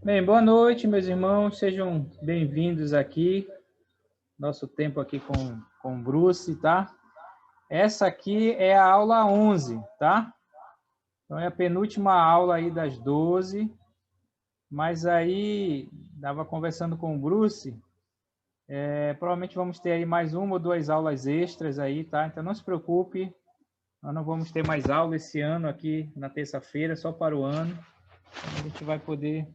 Bem, boa noite, meus irmãos. Sejam bem-vindos aqui. Nosso tempo aqui com o Bruce, tá? Essa aqui é a aula 11, tá? Então, é a penúltima aula aí das 12. Mas aí, estava conversando com o Bruce, provavelmente vamos ter aí mais uma ou duas aulas extras aí, tá? Então, não se preocupe, nós não vamos ter mais aula esse ano aqui na terça-feira, só para o ano. A gente vai poder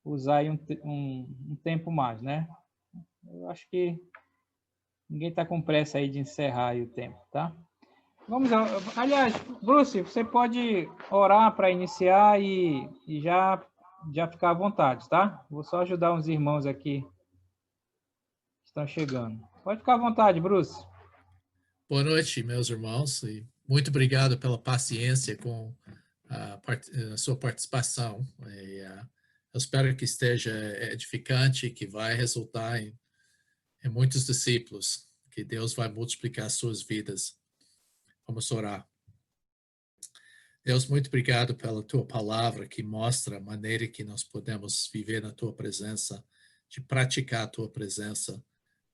usar aí um tempo mais, né? Eu acho que ninguém está com pressa aí de encerrar aí o tempo, tá? Vamos, aliás, Bruce, você pode orar para iniciar e já ficar à vontade, tá? Vou só ajudar uns irmãos aqui que estão chegando. Pode ficar à vontade, Bruce. Boa noite, meus irmãos, e muito obrigado pela paciência com a sua participação. Eu espero que esteja edificante, que vai resultar em muitos discípulos, que Deus vai multiplicar suas vidas. Vamos orar. Deus, muito obrigado pela tua palavra que mostra a maneira que nós podemos viver na tua presença, de praticar a tua presença,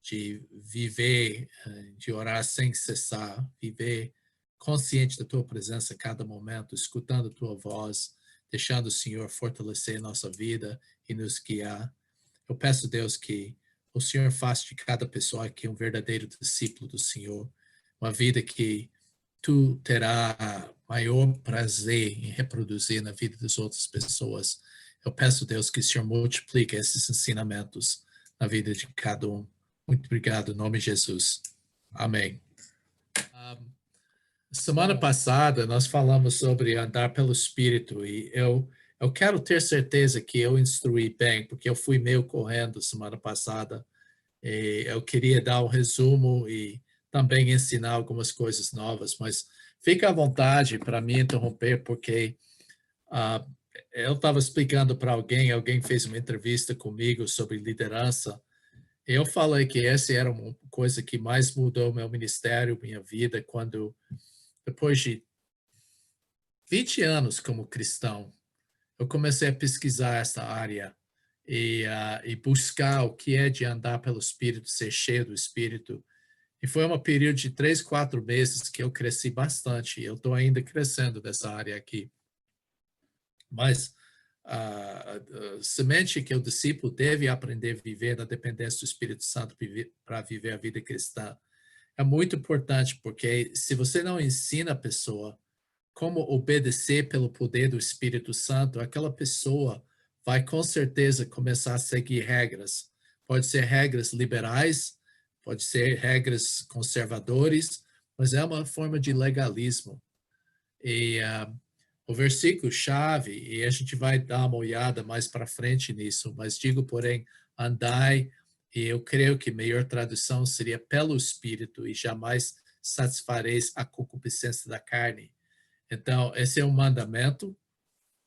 de viver, de orar sem cessar, viver consciente da tua presença a cada momento, escutando a tua voz, deixando o Senhor fortalecer nossa vida e nos guiar. Eu peço, Deus, que o Senhor faça de cada pessoa aqui um verdadeiro discípulo do Senhor, uma vida que tu terá maior prazer em reproduzir na vida das outras pessoas. Eu peço, Deus, que o Senhor multiplique esses ensinamentos na vida de cada um. Muito obrigado, em nome de Jesus. Amém. Semana passada nós falamos sobre andar pelo Espírito e eu quero ter certeza que eu instruí bem, porque eu fui meio correndo semana passada. E eu queria dar um resumo e também ensinar algumas coisas novas, mas fica à vontade para me interromper, porque uh, eu estava explicando para alguém fez uma entrevista comigo sobre liderança. Eu falei que essa era uma coisa que mais mudou meu ministério, minha vida, quando, depois de 20 anos como cristão, eu comecei a pesquisar essa área e buscar o que é de andar pelo Espírito, ser cheio do Espírito. E foi um período de 3, 4 meses que eu cresci bastante. Eu estou ainda crescendo nessa área aqui. Mas a semente que o discípulo deve aprender a viver na dependência do Espírito Santo para viver a vida cristã é muito importante, porque se você não ensina a pessoa como obedecer pelo poder do Espírito Santo, aquela pessoa vai com certeza começar a seguir regras. Pode ser regras liberais, pode ser regras conservadoras, mas é uma forma de legalismo. E o versículo-chave, e a gente vai dar uma olhada mais para frente nisso, mas digo, porém, andai, e eu creio que a melhor tradução seria pelo Espírito, e jamais satisfareis a concupiscência da carne. Então, esse é um mandamento,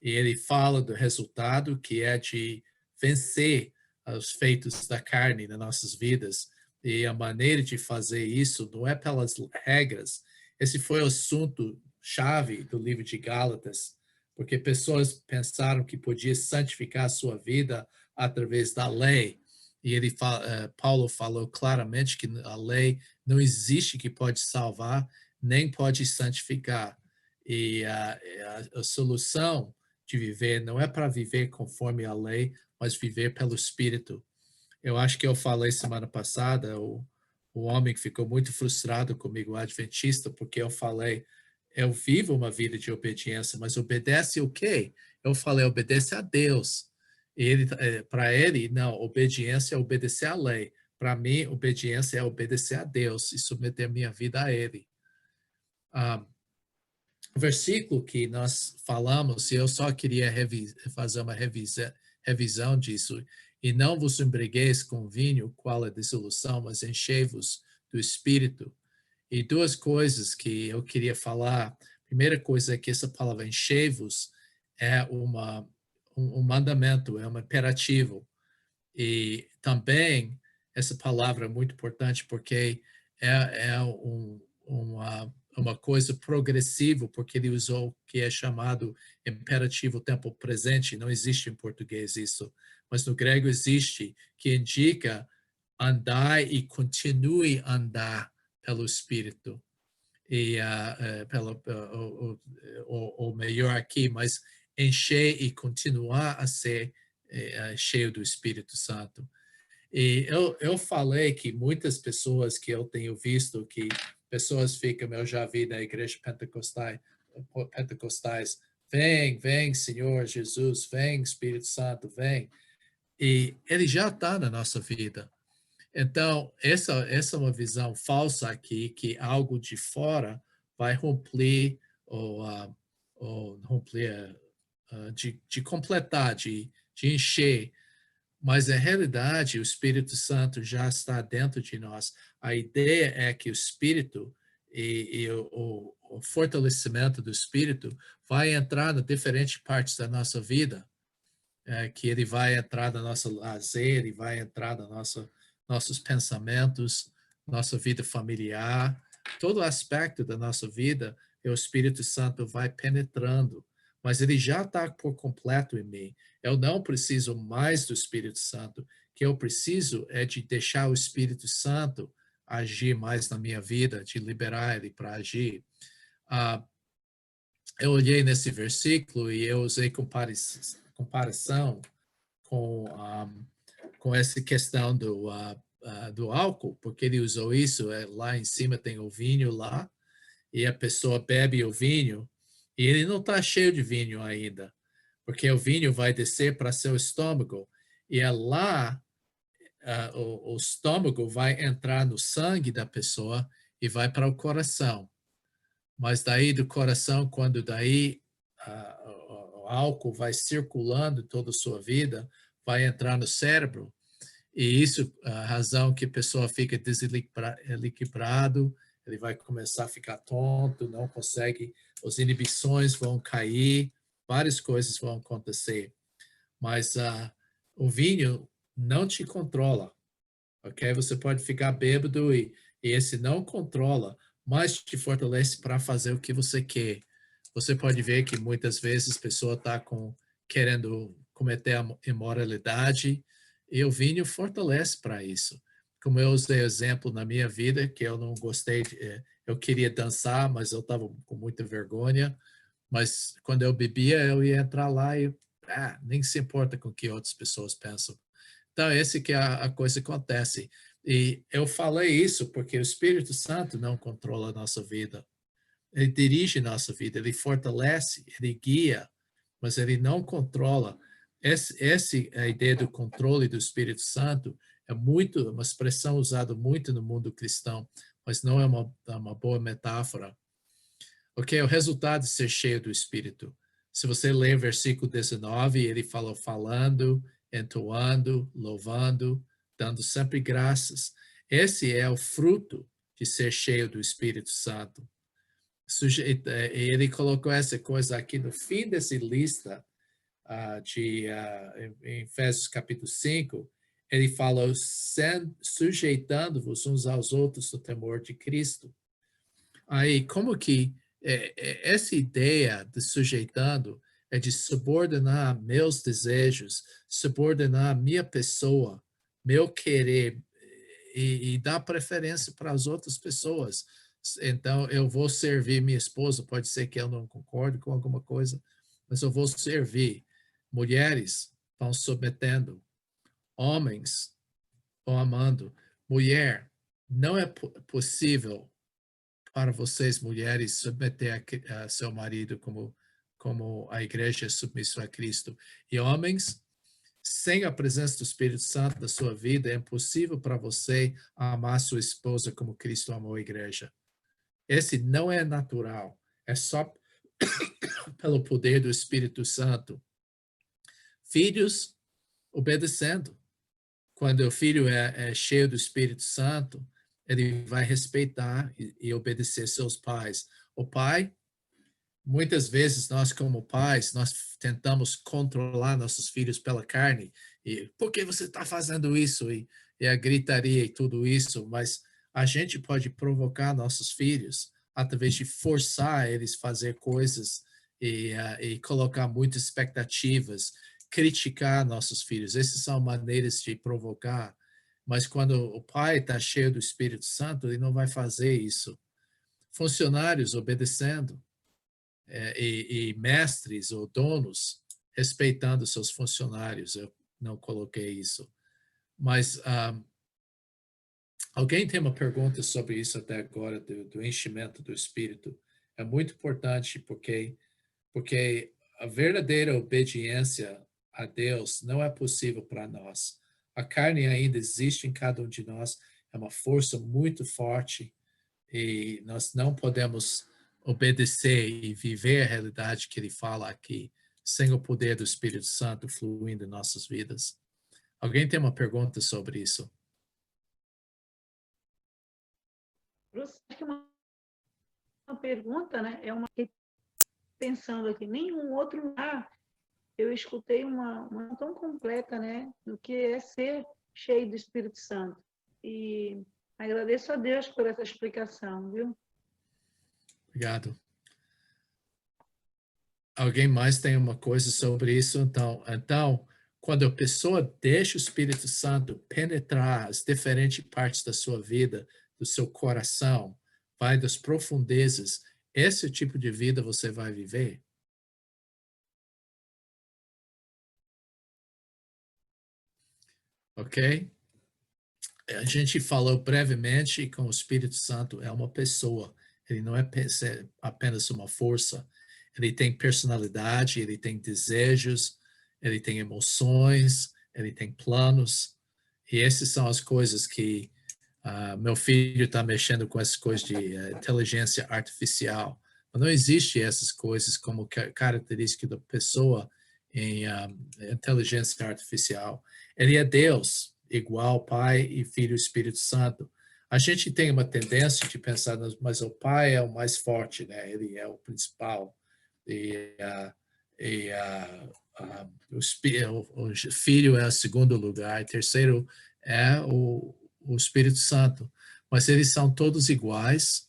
e ele fala do resultado, que é de vencer os feitos da carne nas nossas vidas. E a maneira de fazer isso não é pelas regras. Esse foi o assunto chave do livro de Gálatas, porque pessoas pensaram que podia santificar a sua vida através da lei. E Paulo falou claramente que a lei não existe que pode salvar, nem pode santificar. E a solução de viver não é para viver conforme a lei, mas viver pelo Espírito. Eu acho que eu falei semana passada, o homem que ficou muito frustrado comigo, o adventista, porque eu falei, eu vivo uma vida de obediência, mas obedece o quê? Eu falei, obedece a Deus. E ele, para ele, não, obediência é obedecer à lei. Para mim, obediência é obedecer a Deus e submeter minha vida a Ele. O versículo que nós falamos, e eu só queria fazer uma revisão disso, e não vos embriagueis com vinho, qual é dissolução, mas enchei-vos do Espírito. E duas coisas que eu queria falar. Primeira coisa é que essa palavra enchei-vos é um mandamento, é um imperativo. E também essa palavra é muito importante porque é uma coisa progressiva, porque ele usou o que é chamado imperativo tempo presente, não existe em português isso, mas no grego existe, que indica andar e continue a andar pelo Espírito. E ou melhor aqui, mas encher e continuar a ser cheio do Espírito Santo. E eu falei que muitas pessoas que eu tenho visto, que pessoas ficam, eu já vi na igreja pentecostais, vem Senhor Jesus, vem Espírito Santo, vem. E ele já está na nossa vida. Então, essa é uma visão falsa aqui, que algo de fora vai romper ou romper, de completar, de encher. Mas, na realidade, o Espírito Santo já está dentro de nós. A ideia é que o Espírito e o fortalecimento do Espírito vai entrar em diferentes partes da nossa vida, que ele vai entrar na nossa lazer, ele vai entrar na nossos pensamentos, nossa vida familiar, todo aspecto da nossa vida, o Espírito Santo vai penetrando, mas ele já está por completo em mim. Eu não preciso mais do Espírito Santo. O que eu preciso é de deixar o Espírito Santo agir mais na minha vida, de liberar ele para agir. Eu olhei nesse versículo e eu usei comparação com essa questão do álcool, porque ele usou isso, lá em cima tem o vinho lá, e a pessoa bebe o vinho, e ele não está cheio de vinho ainda, porque o vinho vai descer para seu estômago, e é lá o estômago vai entrar no sangue da pessoa e vai para o coração. Mas daí do coração, quando daí o álcool vai circulando toda a sua vida, vai entrar no cérebro, e isso é a razão que a pessoa fica desequilibrado, ele vai começar a ficar tonto, não consegue, as inibições vão cair, várias coisas vão acontecer. Mas o vinho não te controla, ok? Você pode ficar bêbado e esse não controla, mas te fortalece para fazer o que você quer. Você pode ver que muitas vezes a pessoa está querendo cometer a imoralidade, e o vinho fortalece para isso. Como eu usei exemplo na minha vida, que eu não gostei, eu queria dançar, mas eu estava com muita vergonha, mas quando eu bebia, eu ia entrar lá e nem se importa com o que outras pessoas pensam. Então, esse que é a coisa que acontece. E eu falei isso porque o Espírito Santo não controla a nossa vida. Ele dirige nossa vida, ele fortalece, ele guia, mas ele não controla. Essa a ideia do controle do Espírito Santo é uma expressão usada muito no mundo cristão, mas não é uma boa metáfora. Ok, o resultado de ser cheio do Espírito. Se você ler o versículo 19, ele falou falando, entoando, louvando, dando sempre graças. Esse é o fruto de ser cheio do Espírito Santo. Ele colocou essa coisa aqui no fim dessa lista, em Efésios capítulo 5, ele falou, sujeitando-vos uns aos outros no temor de Cristo. Aí, como que essa ideia de sujeitando é de subordinar meus desejos, subordinar minha pessoa, meu querer, e dar preferência para as outras pessoas. Então, eu vou servir minha esposa, pode ser que eu não concorde com alguma coisa, mas eu vou servir. Mulheres vão submetendo, homens vão amando. Mulher, não é possível para vocês, mulheres, submeter a seu marido como a igreja é submissa a Cristo. E homens, sem a presença do Espírito Santo na sua vida, é impossível para você amar sua esposa como Cristo amou a igreja. Esse não é natural, é só pelo poder do Espírito Santo. Filhos, obedecendo. Quando o filho é cheio do Espírito Santo, ele vai respeitar e obedecer seus pais. O pai, muitas vezes nós como pais, nós tentamos controlar nossos filhos pela carne. E por que você está fazendo isso? E a gritaria e tudo isso. Mas a gente pode provocar nossos filhos através de forçar eles a fazer coisas e colocar muitas expectativas, criticar nossos filhos. Essas são maneiras de provocar. Mas quando o pai está cheio do Espírito Santo, ele não vai fazer isso. Funcionários obedecendo e mestres ou donos respeitando seus funcionários. Eu não coloquei isso. Mas alguém tem uma pergunta sobre isso até agora, do enchimento do Espírito? É muito importante porque a verdadeira obediência a Deus não é possível para nós. A carne ainda existe em cada um de nós, é uma força muito forte e nós não podemos obedecer e viver a realidade que ele fala aqui sem o poder do Espírito Santo fluindo em nossas vidas. Alguém tem uma pergunta sobre isso? Acho que uma pergunta, né? Pensando aqui, nenhum outro lugar eu escutei uma tão completa, né? Do que é ser cheio do Espírito Santo. E agradeço a Deus por essa explicação, viu? Obrigado. Alguém mais tem uma coisa sobre isso? Então, quando a pessoa deixa o Espírito Santo penetrar as diferentes partes da sua vida, do seu coração, vai das profundezas, esse tipo de vida você vai viver? Ok? A gente falou brevemente com o Espírito Santo é uma pessoa. Ele não é apenas uma força. Ele tem personalidade, ele tem desejos, ele tem emoções, ele tem planos. E essas são as coisas que meu filho está mexendo com essas coisas de inteligência artificial. Mas não existe essas coisas como característica da pessoa em inteligência artificial. Ele é Deus, igual Pai e Filho e Espírito Santo. A gente tem uma tendência de pensar, mas o Pai é o mais forte, né? Ele é o principal. E o Filho é o segundo lugar, e terceiro é o Espírito Santo. Mas eles são todos iguais,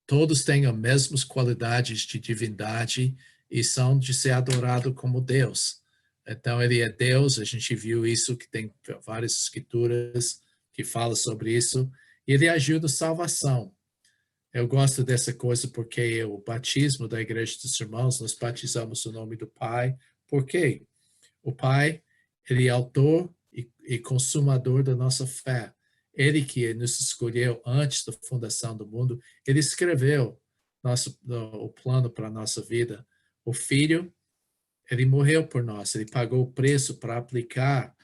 todos têm as mesmas qualidades de divindade e são de ser adorado como Deus. Então, ele é Deus, a gente viu isso, que tem várias escrituras que falam sobre isso, e ele ajuda a salvação. Eu gosto dessa coisa porque o batismo da Igreja dos Irmãos, nós batizamos o nome do Pai. Por quê? O Pai, ele é autor e consumador da nossa fé. Ele que nos escolheu antes da fundação do mundo, ele escreveu o plano para a nossa vida. O Filho, ele morreu por nós, ele pagou o preço para aplicar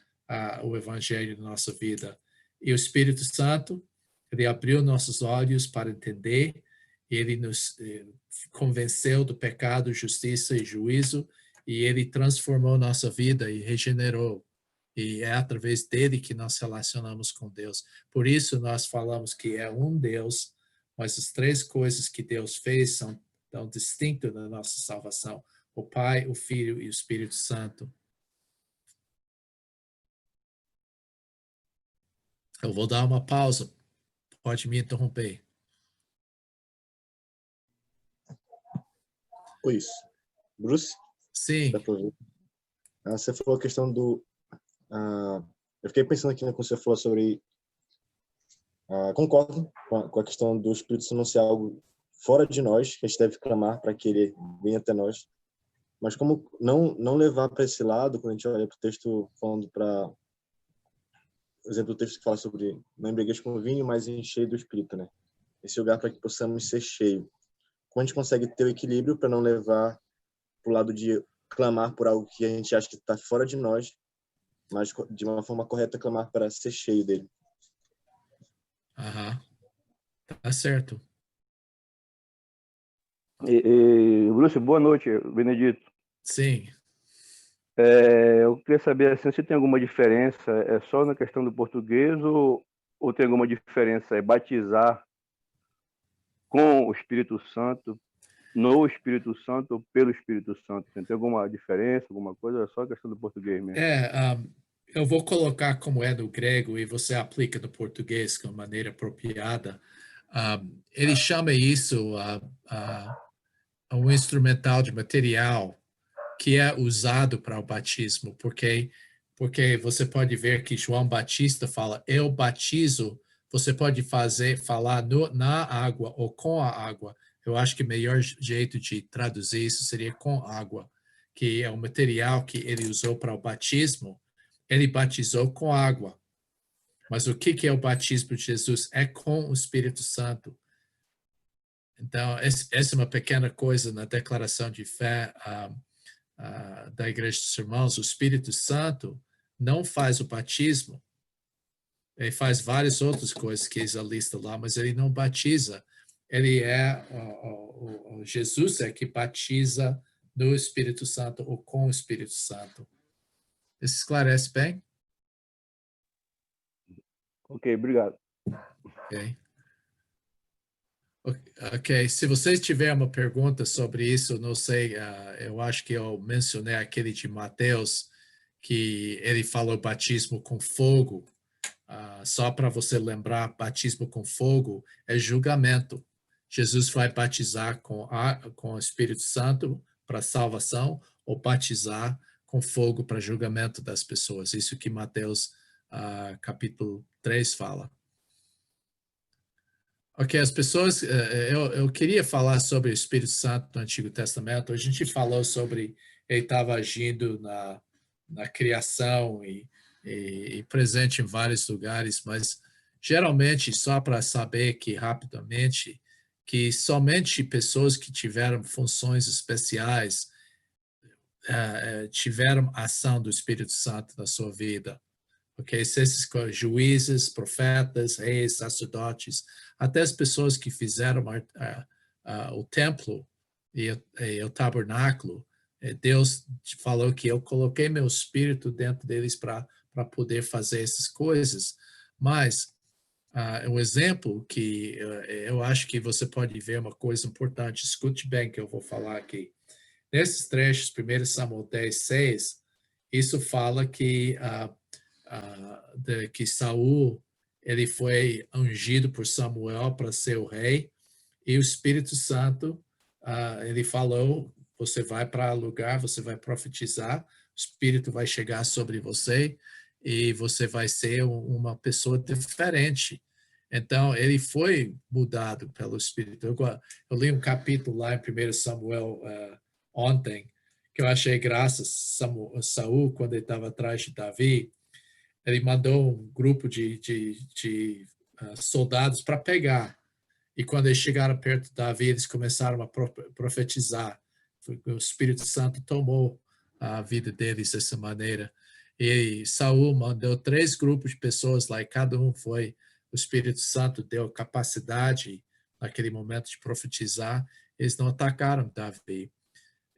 o Evangelho na nossa vida. E o Espírito Santo, ele abriu nossos olhos para entender, ele nos convenceu do pecado, justiça e juízo, e ele transformou nossa vida e regenerou. E é através dele que nós relacionamos com Deus. Por isso nós falamos que é um Deus, mas as três coisas que Deus fez são tão distintas na nossa salvação: o Pai, o Filho e o Espírito Santo. Eu vou dar uma pausa. Pode me interromper. Isso. Bruce? Sim. Você falou a questão do... eu fiquei pensando aqui, né, quando você falou sobre... concordo com a questão do Espírito Santo ser algo fora de nós, que a gente deve clamar para que ele venha até nós. Mas como não levar para esse lado, quando a gente olha para o texto falando para... Por exemplo, o texto que fala sobre não embriagueis com vinho, mas encher do Espírito, né? Esse lugar para que possamos ser cheios. Como a gente consegue ter o equilíbrio para não levar para o lado de clamar por algo que a gente acha que está fora de nós, mas de uma forma correta clamar para ser cheio dele. Tá certo. Bruce, boa noite, Benedito. Sim. Eu queria saber assim, se tem alguma diferença, é só na questão do português ou tem alguma diferença? É batizar com o Espírito Santo, no Espírito Santo ou pelo Espírito Santo? Tem alguma diferença, alguma coisa? É só a questão do português mesmo. Eu vou colocar como é no grego e você aplica no português de maneira apropriada. Ele chama isso um instrumental de material que é usado para o batismo, porque você pode ver que João Batista fala, eu batizo, você pode falar na água ou com a água. Eu acho que o melhor jeito de traduzir isso seria com água, que é o material que ele usou para o batismo. Ele batizou com água. Mas o que é o batismo de Jesus? É com o Espírito Santo. Então, essa é uma pequena coisa na declaração de fé da Igreja dos Irmãos. O Espírito Santo não faz o batismo. Ele faz várias outras coisas que eles listam lá, mas ele não batiza. Ele o Jesus é que batiza no Espírito Santo ou com o Espírito Santo. Isso esclarece bem? Ok, obrigado. Ok, se vocês tiverem uma pergunta sobre isso, não sei, eu acho que eu mencionei aquele de Mateus, que ele falou batismo com fogo. Só para você lembrar, batismo com fogo é julgamento. Jesus vai batizar com o Espírito Santo para salvação ou batizar com fogo para julgamento das pessoas. Isso que Mateus capítulo 3 fala. Ok, as pessoas, eu queria falar sobre o Espírito Santo no Antigo Testamento. A gente falou sobre ele estava agindo na criação e presente em vários lugares, mas geralmente, só para saber que rapidamente, que somente pessoas que tiveram funções especiais tiveram ação do Espírito Santo na sua vida. Okay? Esses juízes, profetas, reis, sacerdotes, até as pessoas que fizeram o templo e o tabernáculo, Deus falou que eu coloquei meu espírito dentro deles para poder fazer essas coisas. Mas um exemplo que eu acho que você pode ver uma coisa importante, escute bem que eu vou falar aqui. Nesses trechos, 1 Samuel 10, 6, isso fala que que Saul ele foi ungido por Samuel para ser o rei, e o Espírito Santo ele falou, você vai para lugar, você vai profetizar, o Espírito vai chegar sobre você e você vai ser uma pessoa diferente. Então, ele foi mudado pelo Espírito. Eu li um capítulo lá em 1 Samuel ontem, que eu achei graça. Saul, quando ele estava atrás de Davi, ele mandou um grupo de soldados para pegar. E quando eles chegaram perto de Davi, eles começaram a profetizar. O Espírito Santo tomou a vida deles dessa maneira. E Saul mandou 3 grupos de pessoas lá, e cada um foi. O Espírito Santo deu capacidade, naquele momento, de profetizar. Eles não atacaram Davi.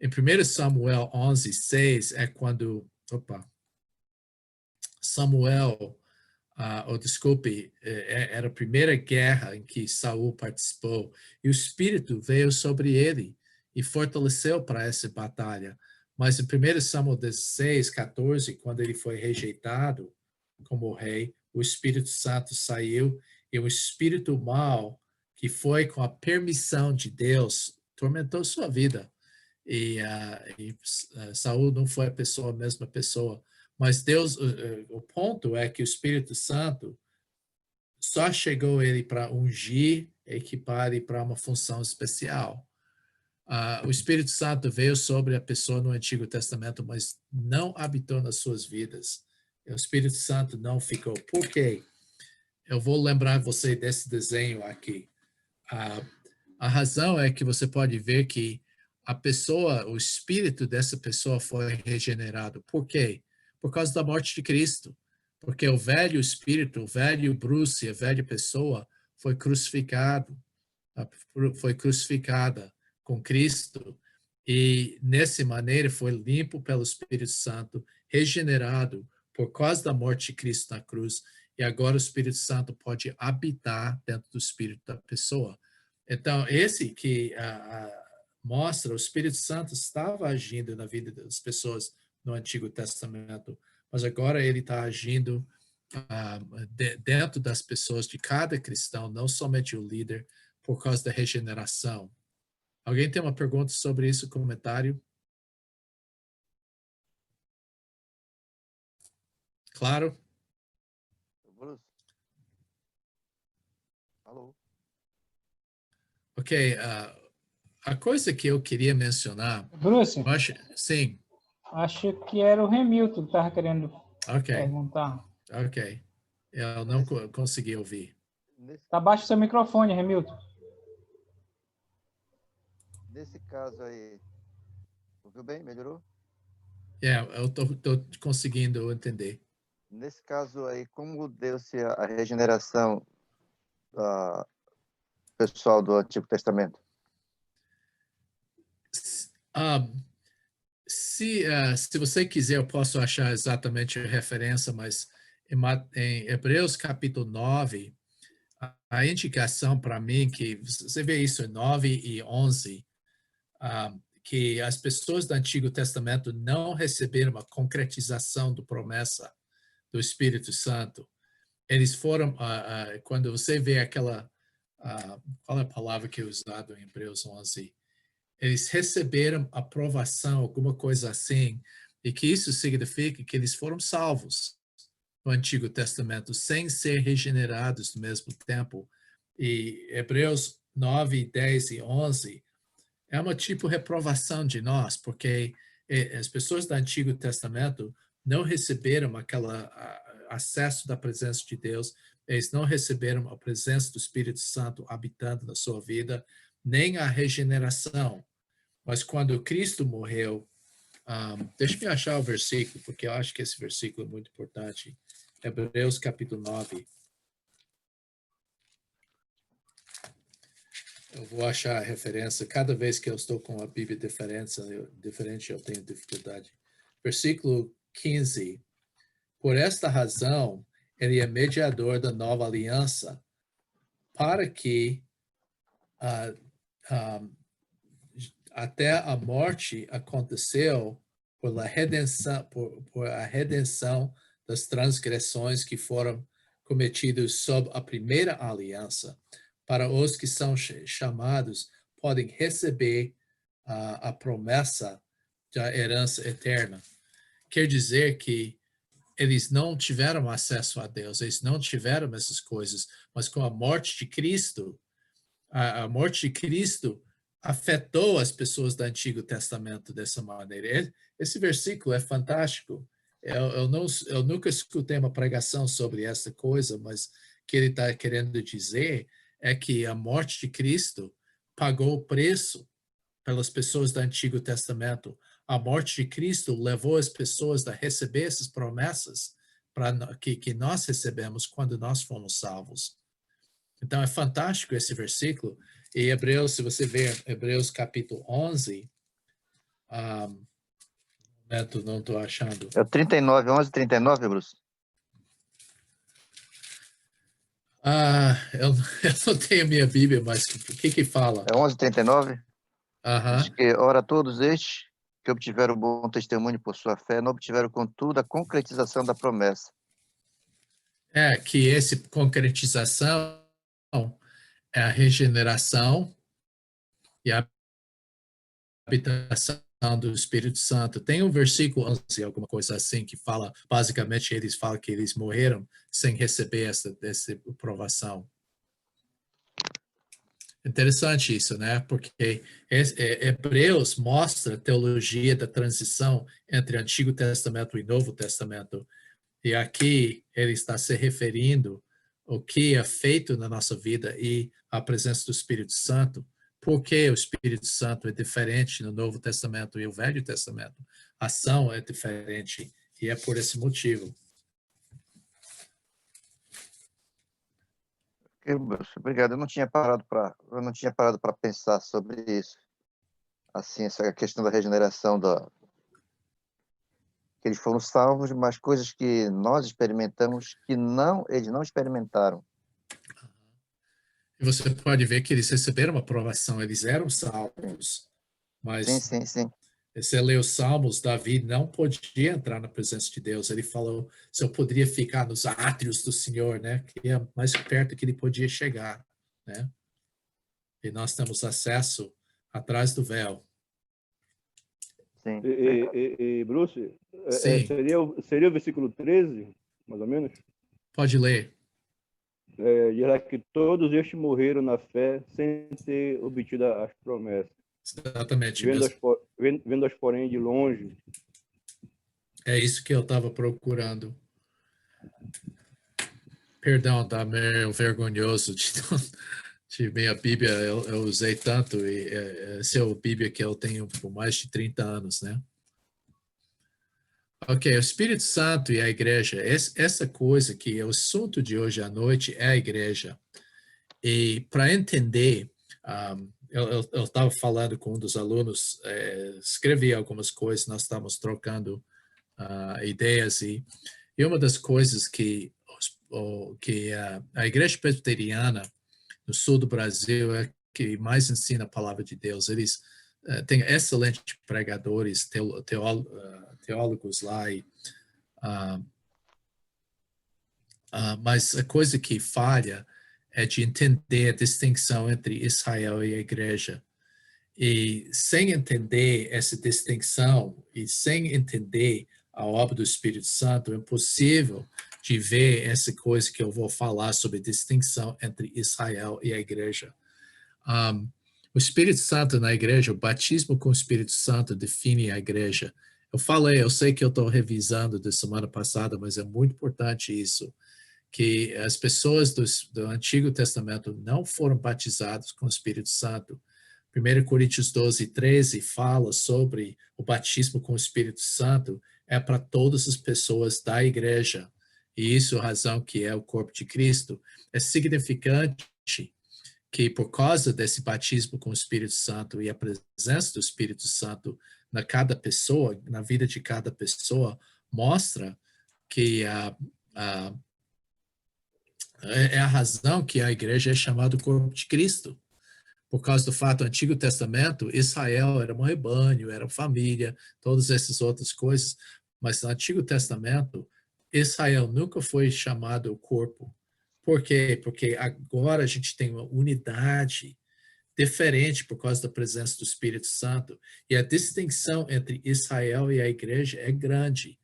Em 1 Samuel 11, 6, é quando... Samuel, desculpe, era a primeira guerra em que Saul participou, e o Espírito veio sobre ele e fortaleceu para essa batalha. Mas em 1 Samuel 16, 14, quando ele foi rejeitado como rei, o Espírito Santo saiu, e o espírito mau, que foi com a permissão de Deus, tormentou sua vida. E Saul não foi a mesma pessoa. Mas Deus, o ponto é que o Espírito Santo só chegou ele para ungir, equipar ele para uma função especial. O Espírito Santo veio sobre a pessoa no Antigo Testamento, mas não habitou nas suas vidas. O Espírito Santo não ficou. Por quê? Eu vou lembrar você desse desenho aqui. A razão é que você pode ver que a pessoa, o espírito dessa pessoa foi regenerado. Por quê? Por causa da morte de Cristo. Porque o velho espírito, o velho Bruce, a velha pessoa foi crucificada com Cristo, e nessa maneira foi limpo pelo Espírito Santo, regenerado por causa da morte de Cristo na cruz, e agora o Espírito Santo pode habitar dentro do espírito da pessoa. Então, esse que mostra, o Espírito Santo estava agindo na vida das pessoas no Antigo Testamento, mas agora ele está agindo dentro das pessoas, de cada cristão, não somente o líder, por causa da regeneração. Alguém tem uma pergunta sobre isso, comentário? Claro? Bruce? Alô? Ok, a coisa que eu queria mencionar, Bruce, sim, acho que era o Hamilton que estava querendo ok, perguntar. ok. Eu não consegui ouvir. Está abaixo do seu microfone, Hamilton. Nesse caso aí, ouviu bem? Melhorou? Eu estou conseguindo entender. Nesse caso aí, como deu-se a regeneração da pessoal do Antigo Testamento? Se você quiser, eu posso achar exatamente a referência, mas em Hebreus capítulo 9, a indicação para mim, que você vê isso em 9 e 11, que as pessoas do Antigo Testamento não receberam a concretização da promessa do Espírito Santo. Eles foram, quando você vê aquela, qual é a palavra que é usada em Hebreus 11? Eles receberam aprovação, alguma coisa assim, e que isso significa que eles foram salvos no Antigo Testamento, sem ser regenerados no mesmo tempo. E Hebreus 9, 10 e 11 é uma tipo de reprovação de nós, porque as pessoas do Antigo Testamento não receberam aquele acesso da presença de Deus, eles não receberam a presença do Espírito Santo habitando na sua vida, nem a regeneração. Mas quando Cristo morreu, deixa eu achar o versículo, porque eu acho que esse versículo é muito importante. Hebreus capítulo 9. Eu vou achar a referência. Cada vez que eu estou com a Bíblia diferente, eu tenho dificuldade. Versículo 15. Por esta razão, ele é mediador da nova aliança, para que até a morte aconteceu por a redenção das transgressões que foram cometidas sob a primeira aliança, para os que são chamados podem receber a promessa da herança eterna. Quer dizer que eles não tiveram acesso a Deus, eles não tiveram essas coisas, mas com a morte de Cristo, a morte de Cristo afetou as pessoas do Antigo Testamento dessa maneira. Esse versículo é fantástico. Eu nunca escutei uma pregação sobre essa coisa, mas o que ele está querendo dizer é que a morte de Cristo pagou o preço pelas pessoas do Antigo Testamento. A morte de Cristo levou as pessoas a receber essas promessas que nós recebemos quando nós fomos salvos. Então, é fantástico esse versículo. E Hebreus, se você ver Hebreus capítulo 11, não estou achando. É o 39, 11, 39, Bruce? Eu não tenho a minha Bíblia, mas o que fala? É 11, 39? Diz Aham. que, ora, todos estes que obtiveram bom testemunho por sua fé, não obtiveram, contudo, a concretização da promessa. Que essa concretização é a regeneração e a habitação do Espírito Santo. Tem um versículo 11, alguma coisa assim, que fala, basicamente, eles falam que eles morreram sem receber essa aprovação. Interessante isso, né? Porque Hebreus mostra a teologia da transição entre Antigo Testamento e Novo Testamento. E aqui ele está se referindo ao que é feito na nossa vida e a presença do Espírito Santo. Por que o Espírito Santo é diferente no Novo Testamento e o Velho Testamento? A ação é diferente e é por esse motivo. Obrigado. Eu não tinha parado para pensar sobre isso. Assim, essa questão da regeneração que eles foram salvos, mas coisas que nós experimentamos que eles não experimentaram. E você pode ver que eles receberam uma aprovação, eles eram salvos, mas Sim. Você lê os Salmos, Davi não podia entrar na presença de Deus. Ele falou se eu poderia ficar nos átrios do Senhor, né? Que é mais perto que ele podia chegar, né? E nós temos acesso atrás do véu. Sim. Bruce, Sim, seria o versículo 13, mais ou menos? pode ler. Diz lá que todos estes morreram na fé sem ter obtido as promessas. Exatamente mesmo. Vendo-as, porém, de longe. É isso que eu estava procurando. Perdão, tá meio vergonhoso de minha Bíblia, eu usei tanto, e essa é a Bíblia que eu tenho por mais de 30 anos, né? Ok, o Espírito Santo e a igreja, essa coisa que o assunto de hoje à noite é a igreja. E para entender, eu estava falando com um dos alunos, escrevi algumas coisas, nós estávamos trocando ideias, e uma das coisas que a igreja presbiteriana no sul do Brasil é que mais ensina a palavra de Deus. Eles têm excelentes pregadores, teólogos lá, mas a coisa que falha é de entender a distinção entre Israel e a igreja. E sem entender essa distinção e sem entender a obra do Espírito Santo, é impossível de ver essa coisa que eu vou falar sobre a distinção entre Israel e a igreja. O Espírito Santo na igreja, o batismo com o Espírito Santo define a igreja. Eu sei que eu estou revisando da semana passada, mas é muito importante isso, que as pessoas do Antigo Testamento não foram batizadas com o Espírito Santo. 1 Coríntios 12, 13 fala sobre o batismo com o Espírito Santo, é para todas as pessoas da igreja. E isso é a razão que é o corpo de Cristo. É significante que por causa desse batismo com o Espírito Santo e a presença do Espírito Santo na cada pessoa, na vida de cada pessoa, mostra que é a razão que a igreja é chamada corpo de Cristo. Por causa do fato do Antigo Testamento, Israel era um rebanho, era família, todas essas outras coisas. Mas no Antigo Testamento, Israel nunca foi chamado corpo. Por quê? Porque agora a gente tem uma unidade diferente por causa da presença do Espírito Santo. E a distinção entre Israel e a igreja é grande.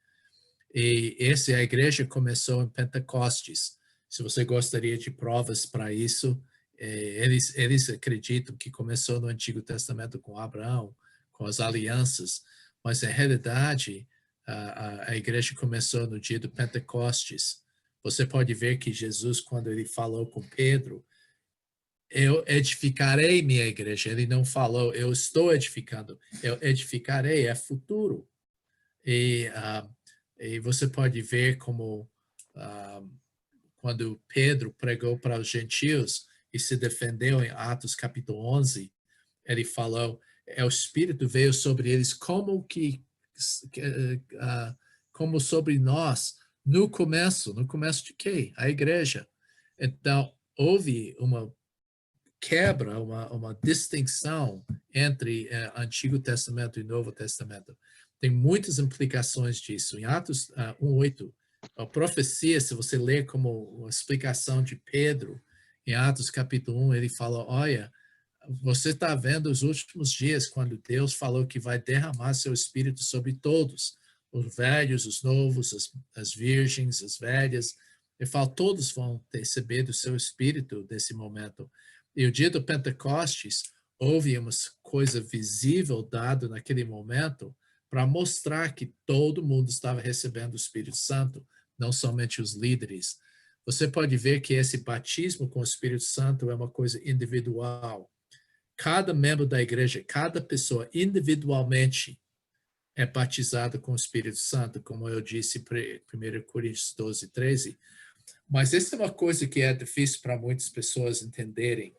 E a igreja começou em Pentecostes. Se você gostaria de provas para isso, eles acreditam que começou no Antigo Testamento com Abraão, com as alianças, mas na realidade a igreja começou no dia do Pentecostes. Você pode ver que Jesus, quando ele falou com Pedro, eu edificarei minha igreja, ele não falou, eu estou edificando, eu edificarei, é futuro. E você pode ver como quando Pedro pregou para os gentios e se defendeu em Atos capítulo 11, ele falou, o Espírito veio sobre eles como sobre nós no começo de quê? A igreja. Então, houve uma quebra, uma distinção entre Antigo Testamento e Novo Testamento. Tem muitas implicações disso. Em Atos 1:8, a profecia, se você ler como uma explicação de Pedro, em Atos capítulo 1, ele fala, olha, você está vendo os últimos dias, quando Deus falou que vai derramar seu Espírito sobre todos, os velhos, os novos, as virgens, as velhas. Ele fala, todos vão receber do seu Espírito nesse momento. E o dia do Pentecostes, houve uma coisa visível dada naquele momento para mostrar que todo mundo estava recebendo o Espírito Santo, não somente os líderes. Você pode ver que esse batismo com o Espírito Santo é uma coisa individual. Cada membro da igreja, cada pessoa individualmente é batizada com o Espírito Santo, como eu disse em 1 Coríntios 12, 13. Mas essa é uma coisa que é difícil para muitas pessoas entenderem.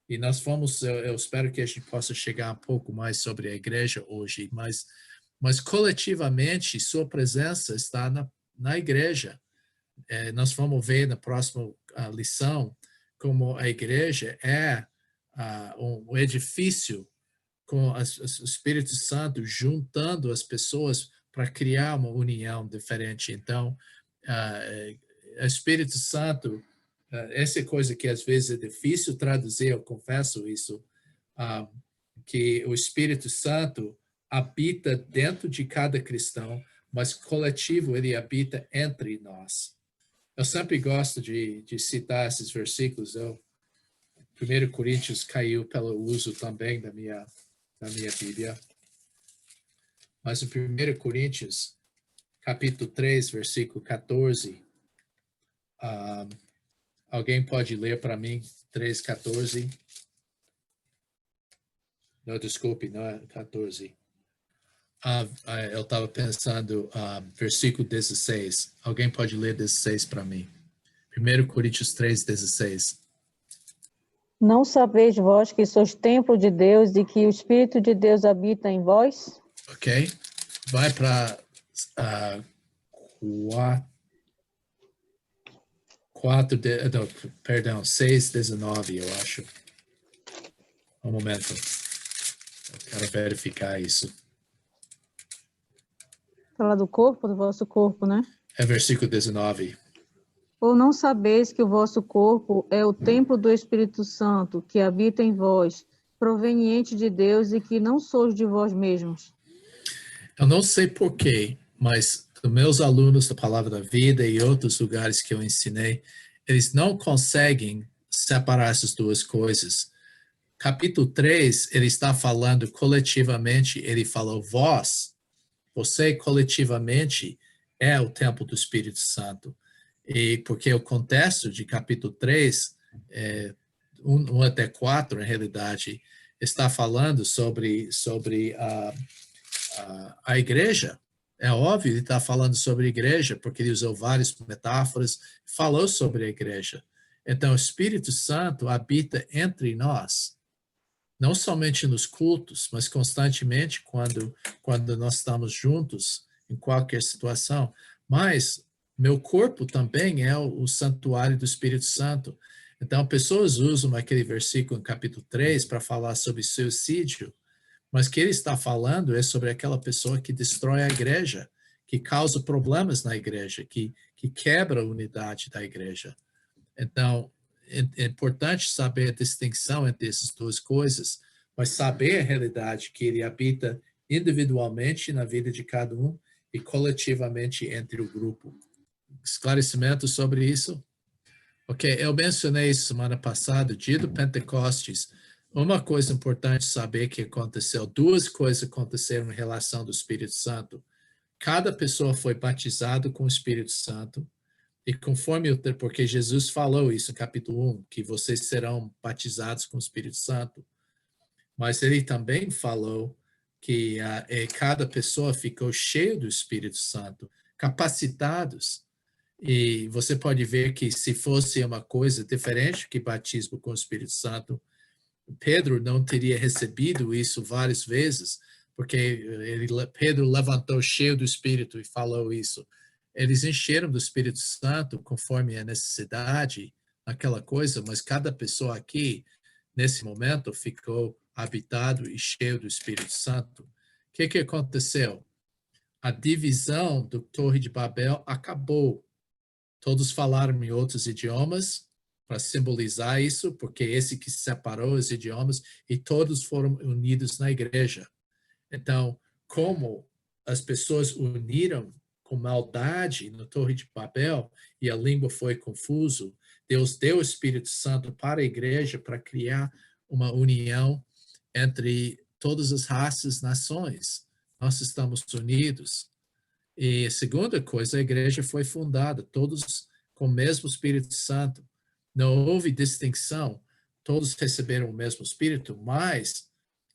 E nós eu espero que a gente possa chegar um pouco mais sobre a igreja hoje, mas coletivamente sua presença está na igreja. Nós vamos ver na próxima lição como a igreja é um edifício com o Espírito Santo juntando as pessoas para criar uma união diferente. Então, o Espírito Santo, essa coisa que às vezes é difícil traduzir, eu confesso isso, que o Espírito Santo habita dentro de cada cristão, mas coletivo ele habita entre nós. Eu sempre gosto de citar esses versículos. 1 Coríntios caiu pelo uso também da minha Bíblia. Mas em 1 Coríntios, capítulo 3, versículo 14, alguém pode ler para mim 3:14? Não, desculpe, não é 14. Eu estava pensando, versículo 16. Alguém pode ler 16 para mim? 1 Coríntios 3:16. Não sabeis vós que sois templo de Deus e que o Espírito de Deus habita em vós? Ok? Vai para 6:19, eu acho. Um momento. Eu quero verificar isso. Fala do corpo, do vosso corpo, né? É versículo 19. Ou não sabeis que o vosso corpo é o templo do Espírito Santo, que habita em vós, proveniente de Deus e que não sois de vós mesmos? Eu não sei porquê, mas os meus alunos da Palavra da Vida e outros lugares que eu ensinei, eles não conseguem separar essas duas coisas. Capítulo 3, ele está falando coletivamente, ele falou vós, você coletivamente é o templo do Espírito Santo. E porque o contexto de capítulo 3, 1 até 4, na realidade, está falando sobre a igreja. É óbvio, ele está falando sobre a igreja, porque ele usou várias metáforas, falou sobre a igreja. Então, o Espírito Santo habita entre nós, não somente nos cultos, mas constantemente quando nós estamos juntos, em qualquer situação. Mas meu corpo também é o santuário do Espírito Santo. Então, pessoas usam aquele versículo em capítulo 3 para falar sobre suicídio, mas o que ele está falando é sobre aquela pessoa que destrói a igreja, que causa problemas na igreja, que quebra a unidade da igreja. Então, é importante saber a distinção entre essas duas coisas, mas saber a realidade que ele habita individualmente na vida de cada um e coletivamente entre o grupo. Esclarecimento sobre isso? Ok, eu mencionei isso semana passada, dia do Pentecostes. Uma coisa importante saber que aconteceu, duas coisas aconteceram em relação do Espírito Santo. Cada pessoa foi batizada com o Espírito Santo, e conforme porque Jesus falou isso no capítulo 1, que vocês serão batizados com o Espírito Santo, mas ele também falou que cada pessoa ficou cheio do Espírito Santo, capacitados. E você pode ver que se fosse uma coisa diferente que batismo com o Espírito Santo, Pedro não teria recebido isso várias vezes, porque Pedro levantou cheio do Espírito e falou isso. Eles encheram do Espírito Santo conforme a necessidade, aquela coisa, mas cada pessoa aqui, nesse momento, ficou habitado e cheio do Espírito Santo. O que aconteceu? A divisão do Torre de Babel acabou. Todos falaram em outros idiomas, para simbolizar isso, porque esse que separou os idiomas, e todos foram unidos na igreja. Então, como as pessoas uniram com maldade no Torre de Babel e a língua foi confuso, Deus deu o Espírito Santo para a igreja para criar uma união entre todas as raças, nações. Nós estamos unidos. E a segunda coisa, a igreja foi fundada, todos com o mesmo Espírito Santo. Não houve distinção, todos receberam o mesmo Espírito, mas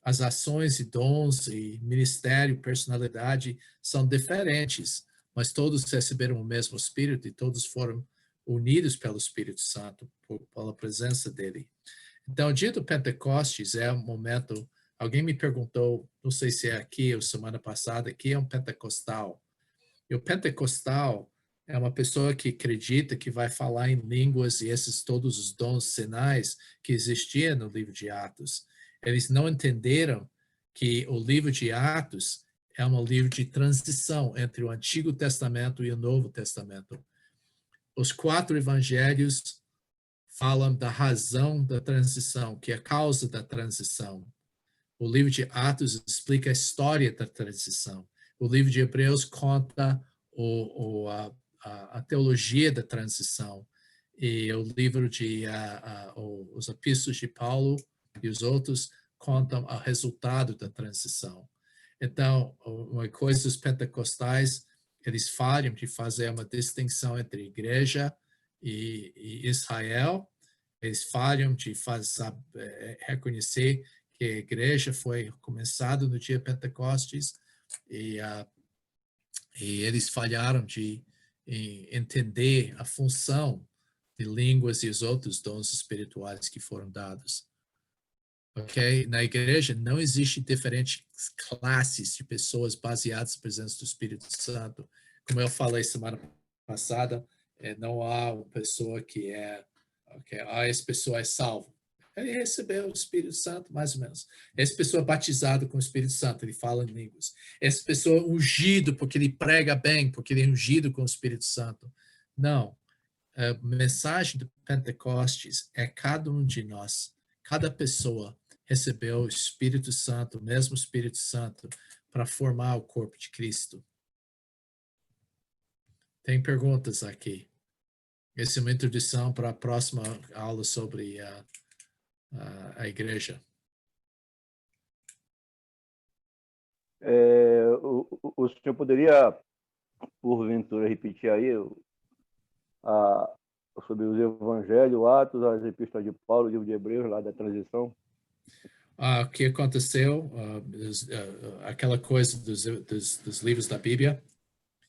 as ações e dons e ministério, personalidade são diferentes, mas todos receberam o mesmo Espírito e todos foram unidos pelo Espírito Santo, pela presença dele. Então, o dia do Pentecostes é um momento, alguém me perguntou, não sei se é aqui ou semana passada, que é um pentecostal. E o pentecostal é uma pessoa que acredita que vai falar em línguas e esses todos os dons sinais que existiam no livro de Atos. Eles não entenderam que o livro de Atos é um livro de transição entre o Antigo Testamento e o Novo Testamento. Os 4 evangelhos falam da razão da transição, que é a causa da transição. O livro de Atos explica a história da transição. O livro de Hebreus conta a teologia da transição. E o livro de os epístolos de Paulo e os outros contam o resultado da transição. Então, uma coisa dos pentecostais, eles falam de fazer uma distinção entre igreja e Israel. Eles falam de reconhecer que a igreja foi começada no dia Pentecostes e eles falharam de entender a função de línguas e os outros dons espirituais que foram dados. Ok? Na igreja não existe diferentes classes de pessoas baseadas na presença do Espírito Santo. Como eu falei semana passada, não há uma pessoa que essa pessoa é salvo. Ele recebeu o Espírito Santo, mais ou menos. Essa pessoa é batizada com o Espírito Santo, ele fala em línguas. Essa pessoa é ungido porque ele prega bem, porque ele é ungido com o Espírito Santo. Não. A mensagem do Pentecostes é cada um de nós, cada pessoa recebeu o Espírito Santo, o mesmo Espírito Santo, para formar o corpo de Cristo. Tem perguntas aqui. Essa é uma introdução para a próxima aula sobre a igreja. O senhor poderia, porventura, repetir aí sobre os evangelhos, Atos, as epístolas de Paulo, o livro de Hebreus, lá da transição? O que aconteceu, aquela coisa dos livros da Bíblia.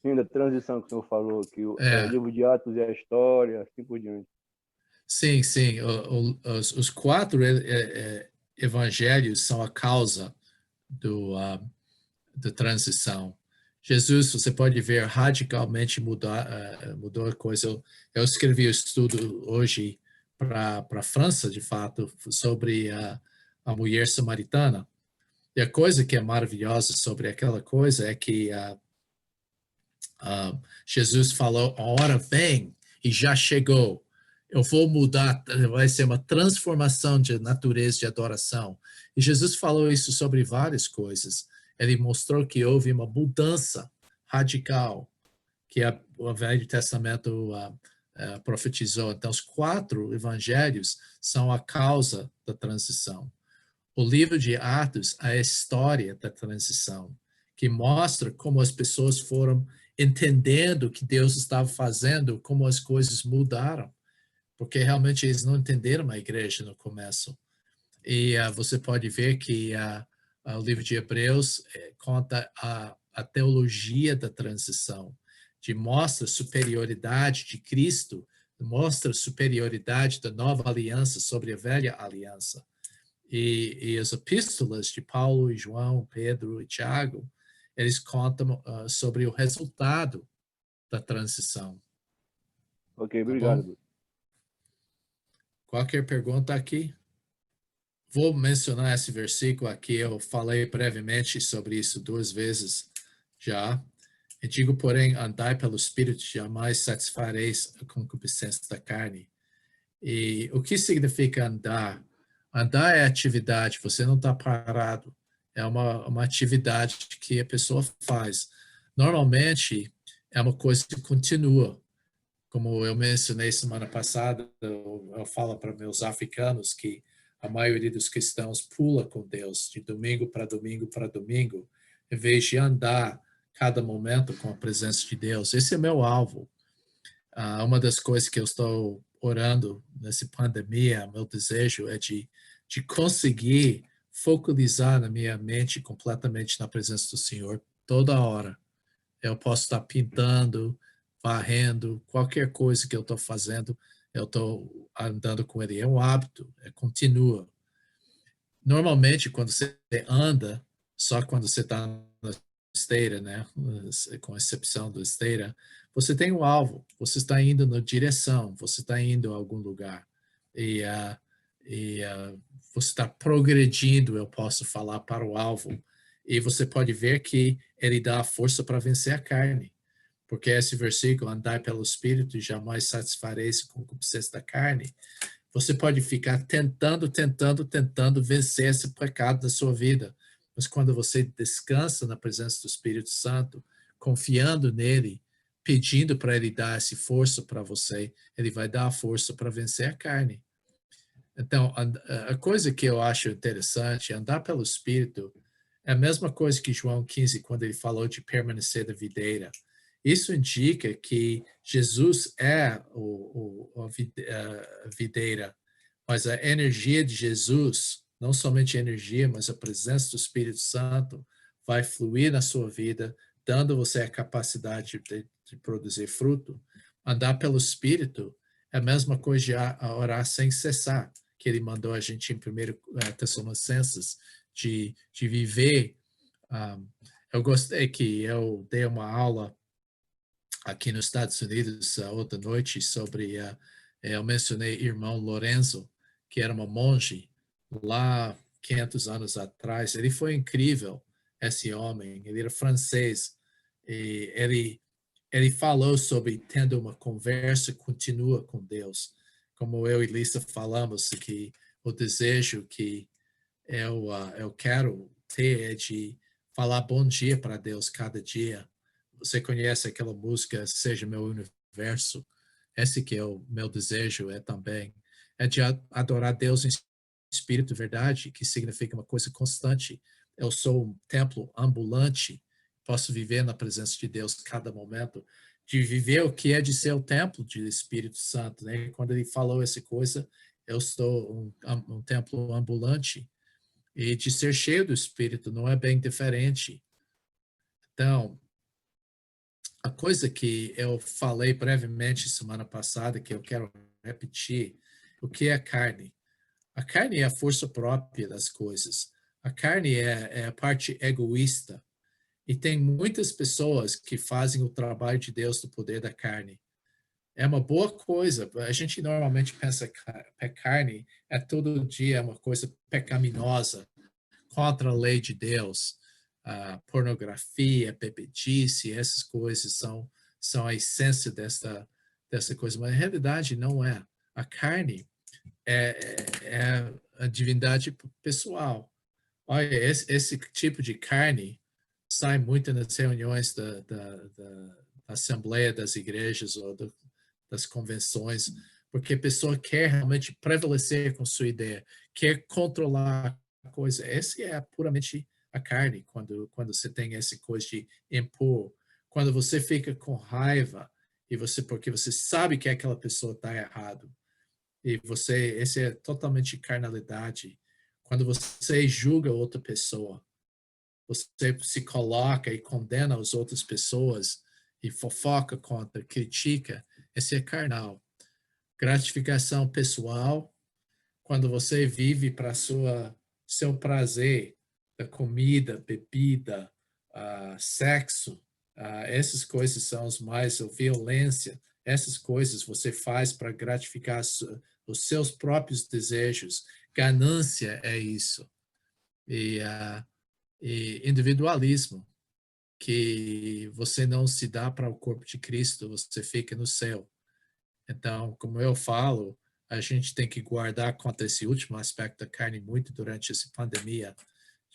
Sim, da transição que o senhor falou, que o livro de Atos é a história, assim por diante. Sim. Os 4 evangelhos são a causa da transição. Jesus, você pode ver, radicalmente mudou a coisa. Eu escrevi um estudo hoje para a França, de fato, sobre a mulher samaritana. E a coisa que é maravilhosa sobre aquela coisa é que Jesus falou, a hora vem e já chegou. Eu vou mudar, vai ser uma transformação de natureza de adoração. E Jesus falou isso sobre várias coisas. Ele mostrou que houve uma mudança radical que o Velho Testamento profetizou. Então, os 4 evangelhos são a causa da transição. O livro de Atos é a história da transição, que mostra como as pessoas foram entendendo o que Deus estava fazendo, como as coisas mudaram, porque realmente eles não entenderam a igreja no começo. E você pode ver que o livro de Hebreus conta a teologia da transição, mostra a superioridade de Cristo, mostra a superioridade da nova aliança sobre a velha aliança. E as epístolas de Paulo e João, Pedro e Tiago, eles contam sobre o resultado da transição. Ok, obrigado. Tá, qualquer pergunta aqui? Vou mencionar esse versículo aqui, eu falei brevemente sobre isso 2 vezes já. Eu digo, porém, andai pelo Espírito, jamais satisfareis a concupiscência da carne. E o que significa andar? Andar é atividade, você não está parado. É uma atividade que a pessoa faz. Normalmente, é uma coisa que continua. Como eu mencionei semana passada, eu falo para meus africanos que a maioria dos cristãos pula com Deus de domingo para domingo para domingo, em vez de andar cada momento com a presença de Deus. Esse é meu alvo. Uma das coisas que eu estou orando nessa pandemia, meu desejo é de conseguir focalizar na minha mente completamente na presença do Senhor toda hora. Eu posso estar pintando, varrendo, qualquer coisa que eu estou fazendo, eu estou andando com Ele. É um hábito, continua. Normalmente, quando você anda, só quando você está na esteira, né, com exceção da esteira, você tem um alvo, você está indo na direção, você está indo a algum lugar. E você está progredindo, eu posso falar, para o alvo. E você pode ver que ele dá a força para vencer a carne. Porque esse versículo, andai pelo Espírito e jamais satisfareis com a concupiscência da carne, você pode ficar tentando vencer esse pecado da sua vida. Mas quando você descansa na presença do Espírito Santo, confiando nele, pedindo para ele dar essa força para você, ele vai dar a força para vencer a carne. Então, a coisa que eu acho interessante, andar pelo Espírito, é a mesma coisa que João 15, quando ele falou de permanecer da videira. Isso indica que Jesus é a videira, mas a energia de Jesus, não somente a energia, mas a presença do Espírito Santo, vai fluir na sua vida, dando você a capacidade de produzir fruto. Andar pelo Espírito é a mesma coisa de orar sem cessar, que ele mandou a gente em 1 Tessalonicenses, de viver. Eu gostei que eu dei uma aula aqui nos Estados Unidos outra noite sobre, eu mencionei irmão Lorenzo, que era uma monge lá 500 anos atrás. Ele foi incrível, esse homem. Ele era francês. E ele falou sobre tendo uma conversa contínua com Deus. Como eu e Lisa falamos, que o desejo que eu quero ter é de falar bom dia para Deus cada dia. Você conhece aquela música Seja Meu Universo? Esse que é o meu desejo também. É de adorar Deus em espírito e verdade, que significa uma coisa constante. Eu sou um templo ambulante, posso viver na presença de Deus cada momento, de viver o que é de ser o templo do Espírito Santo. Né? Quando ele falou essa coisa, eu estou um templo ambulante, e de ser cheio do Espírito não é bem diferente. Então, a coisa que eu falei brevemente semana passada, que eu quero repetir, o que é a carne? A carne é a força própria das coisas. A carne é a parte egoísta. E tem muitas pessoas que fazem o trabalho de Deus do poder da carne. É uma boa coisa. A gente normalmente pensa que carne é todo dia uma coisa pecaminosa, contra a lei de Deus. Pornografia, bebedice, essas coisas são a essência dessa coisa. Mas, na realidade, não é. A carne é a divindade pessoal. Olha, esse tipo de carne sai muito nas reuniões da Assembleia das Igrejas ou das convenções, porque a pessoa quer realmente prevalecer com sua ideia, quer controlar a coisa. Essa é puramente a carne, quando você tem essa coisa de impor. Quando você fica com raiva, porque você sabe que aquela pessoa está errado. E esse é totalmente carnalidade. Quando você julga outra pessoa, você se coloca e condena as outras pessoas e fofoca contra, critica, esse é carnal. Gratificação pessoal, quando você vive para seu prazer, da comida, bebida, sexo, essas coisas são as mais, violência, essas coisas você faz para gratificar os seus próprios desejos. Ganância é isso. E individualismo, que você não se dá para o corpo de Cristo, você fica no céu. Então, como eu falo, a gente tem que guardar contra esse último aspecto da carne muito durante essa pandemia,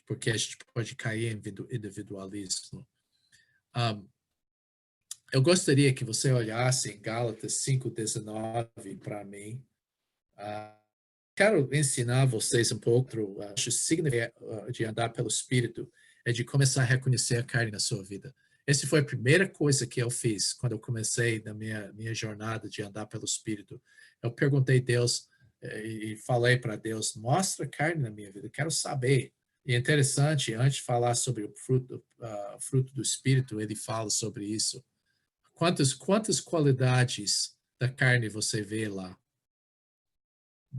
porque a gente pode cair em individualismo. Eu gostaria que você olhasse em Gálatas 5:19 para mim. Quero ensinar vocês um pouco, acho que o significado de andar pelo Espírito é de começar a reconhecer a carne na sua vida. Essa foi a primeira coisa que eu fiz quando eu comecei na minha jornada de andar pelo Espírito. Eu perguntei a Deus e falei para Deus, mostra a carne na minha vida, eu quero saber. E é interessante, antes de falar sobre o fruto do Espírito, ele fala sobre isso. Quantas qualidades da carne você vê lá?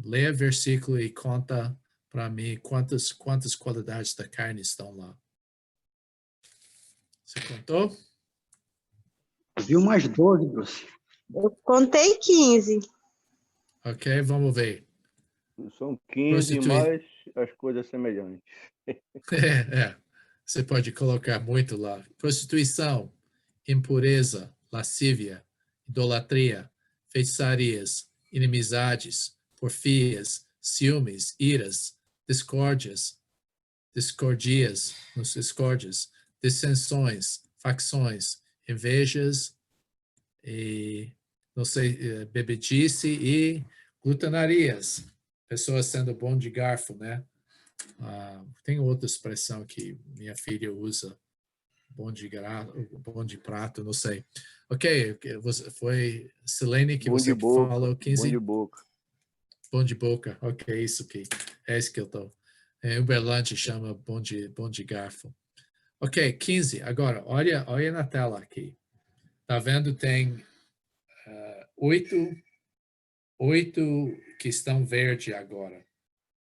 Leia o versículo e conta para mim quantas qualidades da carne estão lá. Você contou? Vi umas 12, Bruce. Eu contei 15. Ok, vamos ver. São 15 Prostitui... mais as coisas semelhantes. Você pode colocar muito lá. Prostituição, impureza, lascívia, idolatria, feitiçarias, inimizades, porfias, ciúmes, iras, discórdias, dissensões, facções, invejas, e, não sei, bebedice e glutonarias. Pessoas sendo bom de garfo, né? Tem outra expressão que minha filha usa, bom de prato, não sei. Ok, foi Silene que Bom você de boca, falou, bom 15? de boca. Bom de boca, ok, é isso que eu tô. Uberlândia chama bom de garfo. Ok, 15, agora, olha na tela aqui. Tá vendo? Tem 8 que estão verde agora.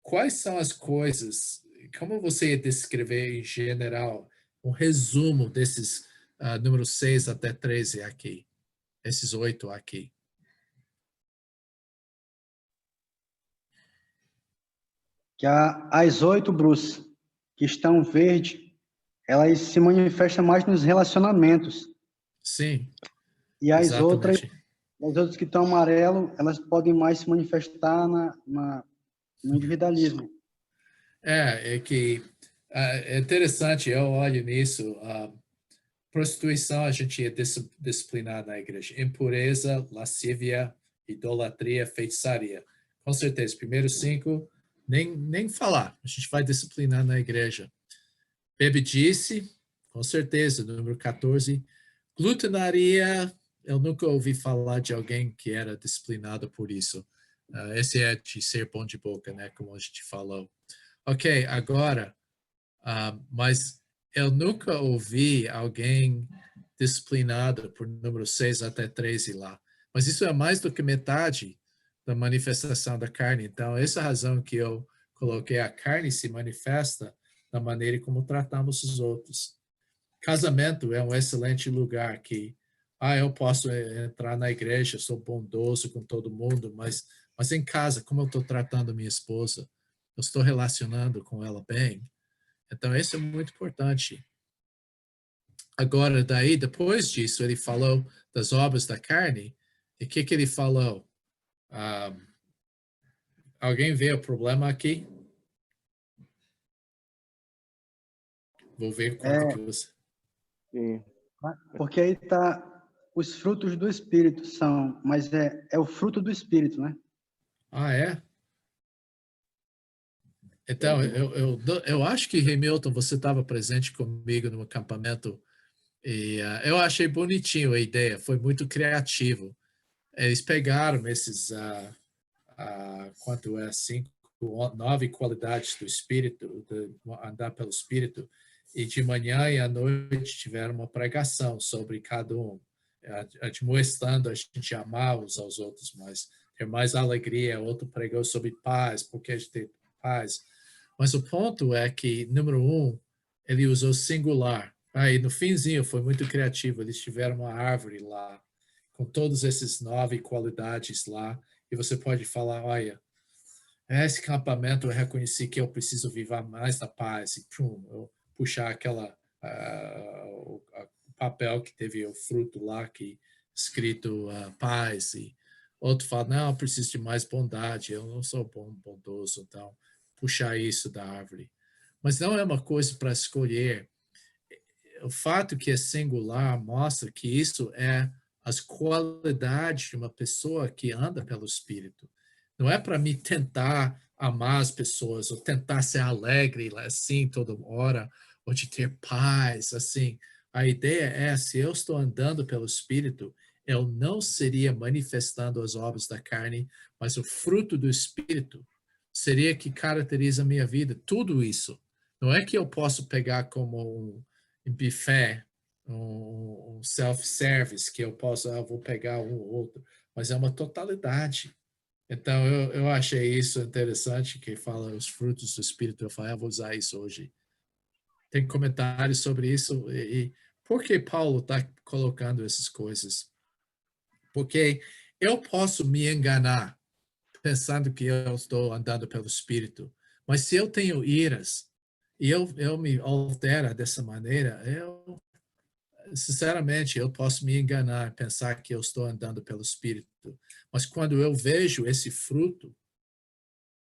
Quais são as coisas, como você ia descrever em geral, um resumo desses números 6 até 13 aqui, esses 8 aqui? Que as 8, Bruce, que estão verde, elas se manifestam mais nos relacionamentos. Sim, E exatamente. as outras que estão amarelo, elas podem mais se manifestar no individualismo. É que é interessante, eu olho nisso, prostituição a gente ia disciplinar na igreja, impureza, lascívia, idolatria, feitiçaria. Com certeza, primeiros 5, nem falar, a gente vai disciplinar na igreja. Bebedice, com certeza, número 14. Glutonaria, eu nunca ouvi falar de alguém que era disciplinado por isso. Esse é de ser bom de boca, né, como a gente falou. Ok, agora, mas eu nunca ouvi alguém disciplinado por número 6 até 13 lá. Mas isso é mais do que metade da manifestação da carne. Então, essa é a razão que eu coloquei a carne se manifesta da maneira como tratamos os outros. Casamento é um excelente lugar que, eu posso entrar na igreja, sou bondoso com todo mundo, mas em casa, como eu estou tratando minha esposa? Eu estou relacionando com ela bem? Então, isso é muito importante. Agora, daí, depois disso, ele falou das obras da carne. E o que ele falou? Alguém vê o problema aqui? Vou ver quanto que você... Sim. Porque aí está os frutos do Espírito mas é o fruto do Espírito, né? É? Então, eu acho que, Hamilton, você estava presente comigo no acampamento e eu achei bonitinho a ideia, foi muito criativo. Eles pegaram esses, quanto é, 9 qualidades do Espírito, de andar pelo Espírito, e de manhã e à noite tiveram uma pregação sobre cada um, mostrando a gente amar uns aos outros, mas ter mais alegria. Outro pregou sobre paz, porque a gente tem paz. Mas o ponto é que, número 1, ele usou singular. Aí, no finzinho, foi muito criativo. Eles tiveram uma árvore lá, com todos esses 9 qualidades lá, e você pode falar, olha, esse acampamento eu reconheci que eu preciso viver mais da paz, e eu puxar aquela o papel que teve o fruto lá, que escrito paz, e outro fala, não, eu preciso de mais bondade, eu não sou bondoso, então puxar isso da árvore. Mas não é uma coisa para escolher. O fato que é singular mostra que isso é as qualidades de uma pessoa que anda pelo Espírito. Não é para me tentar amar as pessoas, ou tentar ser alegre assim toda hora, ou de ter paz, assim. A ideia é, se eu estou andando pelo Espírito, eu não seria manifestando as obras da carne, mas o fruto do Espírito seria que caracteriza a minha vida. Tudo isso. Não é que eu posso pegar como um buffet, um self-service, que eu vou pegar um ou outro, mas é uma totalidade. Então, eu achei isso interessante, que fala os frutos do Espírito. Eu falei, vou usar isso hoje. Tem comentários sobre isso? E por que Paulo está colocando essas coisas? Porque eu posso me enganar pensando que eu estou andando pelo Espírito. Mas se eu tenho iras e eu me altero dessa maneira, sinceramente, eu posso me enganar, pensar que eu estou andando pelo Espírito. Mas quando eu vejo esse fruto,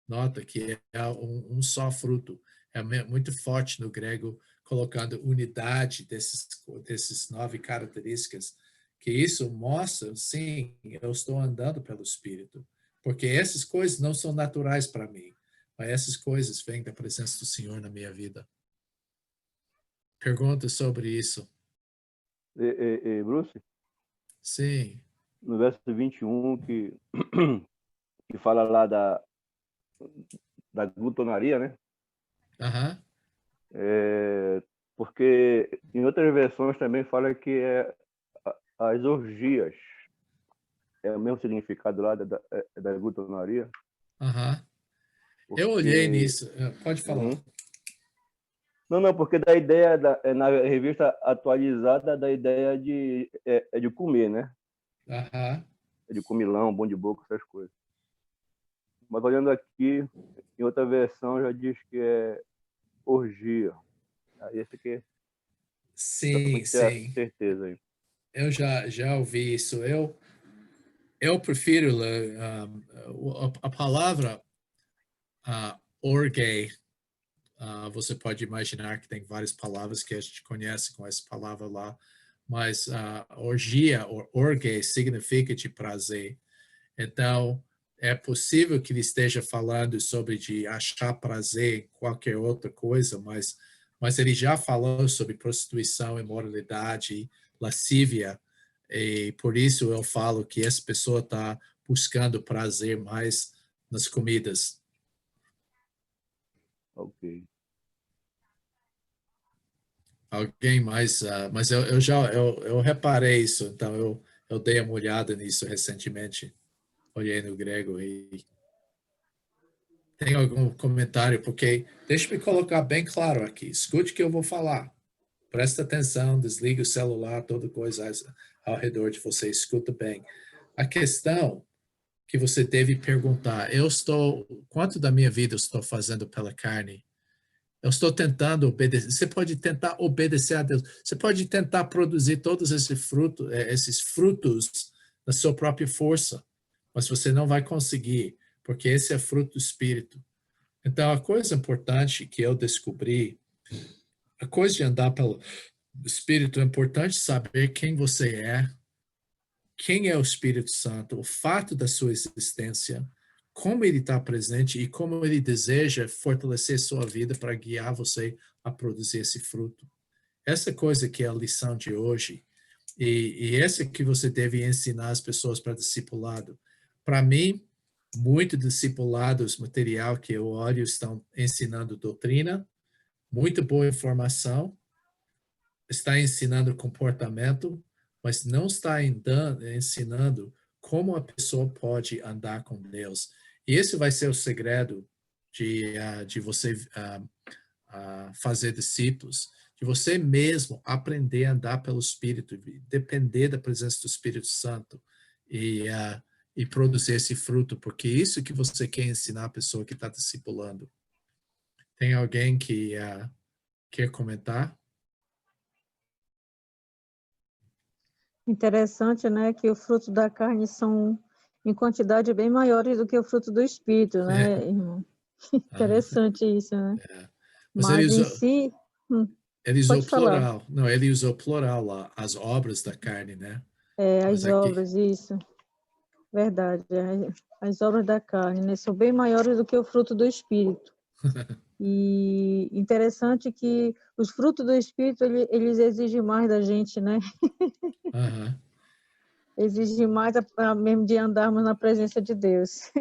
nota que é um só fruto, é muito forte no grego, colocando unidade desses 9 características, que isso mostra, sim, eu estou andando pelo Espírito, porque essas coisas não são naturais para mim, mas essas coisas vêm da presença do Senhor na minha vida. Pergunta sobre isso. Bruce, Sim. no verso 21, que fala lá da glutonaria, né? Aham. Porque em outras versões também fala que é as orgias. É o mesmo significado lá da glutonaria. Aham. Eu olhei Porque... nisso. Pode falar. Uhum. Não, porque da ideia, na revista atualizada, da ideia de comer, né? Aham. É de comilão, bom de boca, essas coisas. Mas olhando aqui, em outra versão já diz que é orgia. Aí esse aqui, só para Sim, ter a sim. certeza aí. Eu já ouvi isso. Eu prefiro a palavra orge. Você pode imaginar que tem várias palavras que a gente conhece com essa palavra lá, mas orgia ou orge significa de prazer. Então, é possível que ele esteja falando sobre de achar prazer em qualquer outra coisa, mas ele já falou sobre prostituição, imoralidade, lascívia, e por isso eu falo que essa pessoa está buscando prazer mais nas comidas. Ok. Alguém mais, mas eu reparei isso, então eu dei uma olhada nisso recentemente, olhei no grego e tem algum comentário, porque deixa eu me colocar bem claro aqui, escute o que eu vou falar, presta atenção, desliga o celular, toda coisa ao redor de você, escuta bem. A questão que você deve perguntar, quanto da minha vida eu estou fazendo pela carne? Eu estou tentando obedecer. Você pode tentar obedecer a Deus. Você pode tentar produzir todos esses frutos na sua própria força, mas você não vai conseguir, porque esse é fruto do Espírito. Então, a coisa importante que eu descobri, a coisa de andar pelo Espírito, é importante saber quem você é, quem é o Espírito Santo, o fato da sua existência, como ele está presente e como ele deseja fortalecer sua vida para guiar você a produzir esse fruto. Essa coisa que é a lição de hoje, e essa que você deve ensinar as pessoas para discipulado. Para mim, muito discipulados material que eu olho estão ensinando doutrina, muito boa informação, está ensinando comportamento, mas não está ensinando como a pessoa pode andar com Deus. E esse vai ser o segredo de você fazer discípulos, de você mesmo aprender a andar pelo Espírito, depender da presença do Espírito Santo e produzir esse fruto, porque isso que você quer ensinar a pessoa que está discipulando. Tem alguém que quer comentar? Interessante, né, que o fruto da carne são em quantidade bem maiores do que o fruto do espírito, né, irmão? Interessante isso, né? Mas ele Mas em usou, si, ele usou pode falar. plural. Não, ele usou plural lá, as obras da carne, né? Mas As aqui, obras, isso, verdade. As obras da carne, né, são bem maiores do que o fruto do espírito. E interessante que os frutos do espírito, eles exigem mais da gente, né? Exigem mais mesmo de andarmos na presença de Deus,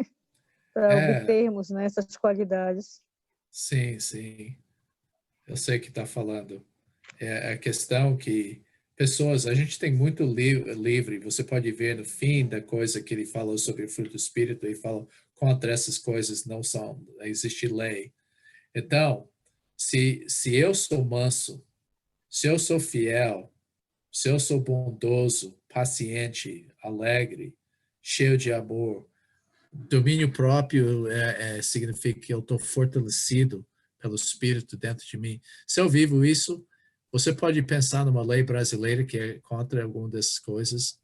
para obtermos, né, essas qualidades. sim, sim. Eu sei o que está falando. É a questão que a gente tem muito livre, você pode ver no fim da coisa que ele falou sobre o fruto do Espírito, ele fala contra essas coisas não existe lei. Então, se eu sou manso, se eu sou fiel, se eu sou bondoso, paciente, alegre, cheio de amor, Domínio próprio significa que eu estou fortalecido pelo Espírito dentro de mim. Se eu vivo isso, você pode pensar numa lei brasileira que é contra alguma dessas coisas.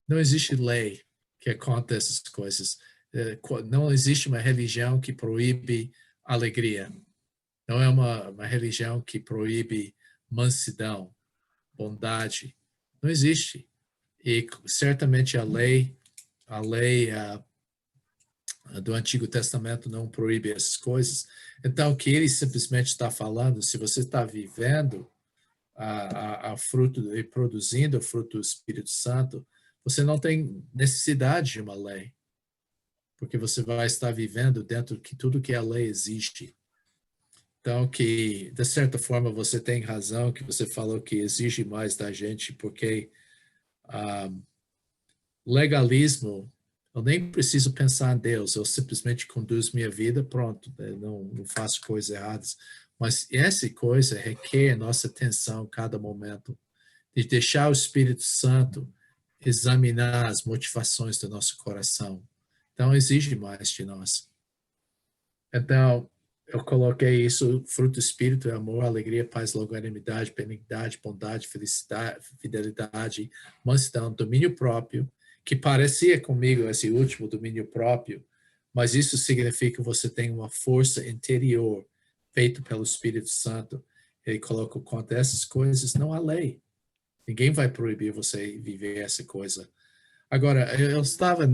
Não existe lei que é contra essas coisas. Não existe uma religião que proíbe alegria. Não é uma religião que proíbe mansidão, bondade. Não existe. E certamente a lei do Antigo Testamento não proíbe essas coisas. Então, o que ele simplesmente está falando, se você está vivendo a fruto e produzindo o fruto do Espírito Santo, você não tem necessidade de uma lei, porque você vai estar vivendo dentro de tudo que a lei exige. Então, que, de certa forma, você tem razão que você falou que exige mais da gente, porque legalismo, eu nem preciso pensar em Deus, eu simplesmente conduzo minha vida, pronto, não faço coisas erradas. Mas essa coisa requer nossa atenção a cada momento, de deixar o Espírito Santo examinar as motivações do nosso coração. Então, exige mais de nós. Então, eu coloquei isso, fruto do Espírito é amor, alegria, paz, longanimidade, benignidade, bondade, felicidade, fidelidade, mansidão, domínio próprio, que parecia comigo esse último domínio próprio, mas isso significa que você tem uma força interior feita pelo Espírito Santo. Ele coloca contra essas coisas, não há lei. Ninguém vai proibir você viver essa coisa. Agora, eu estava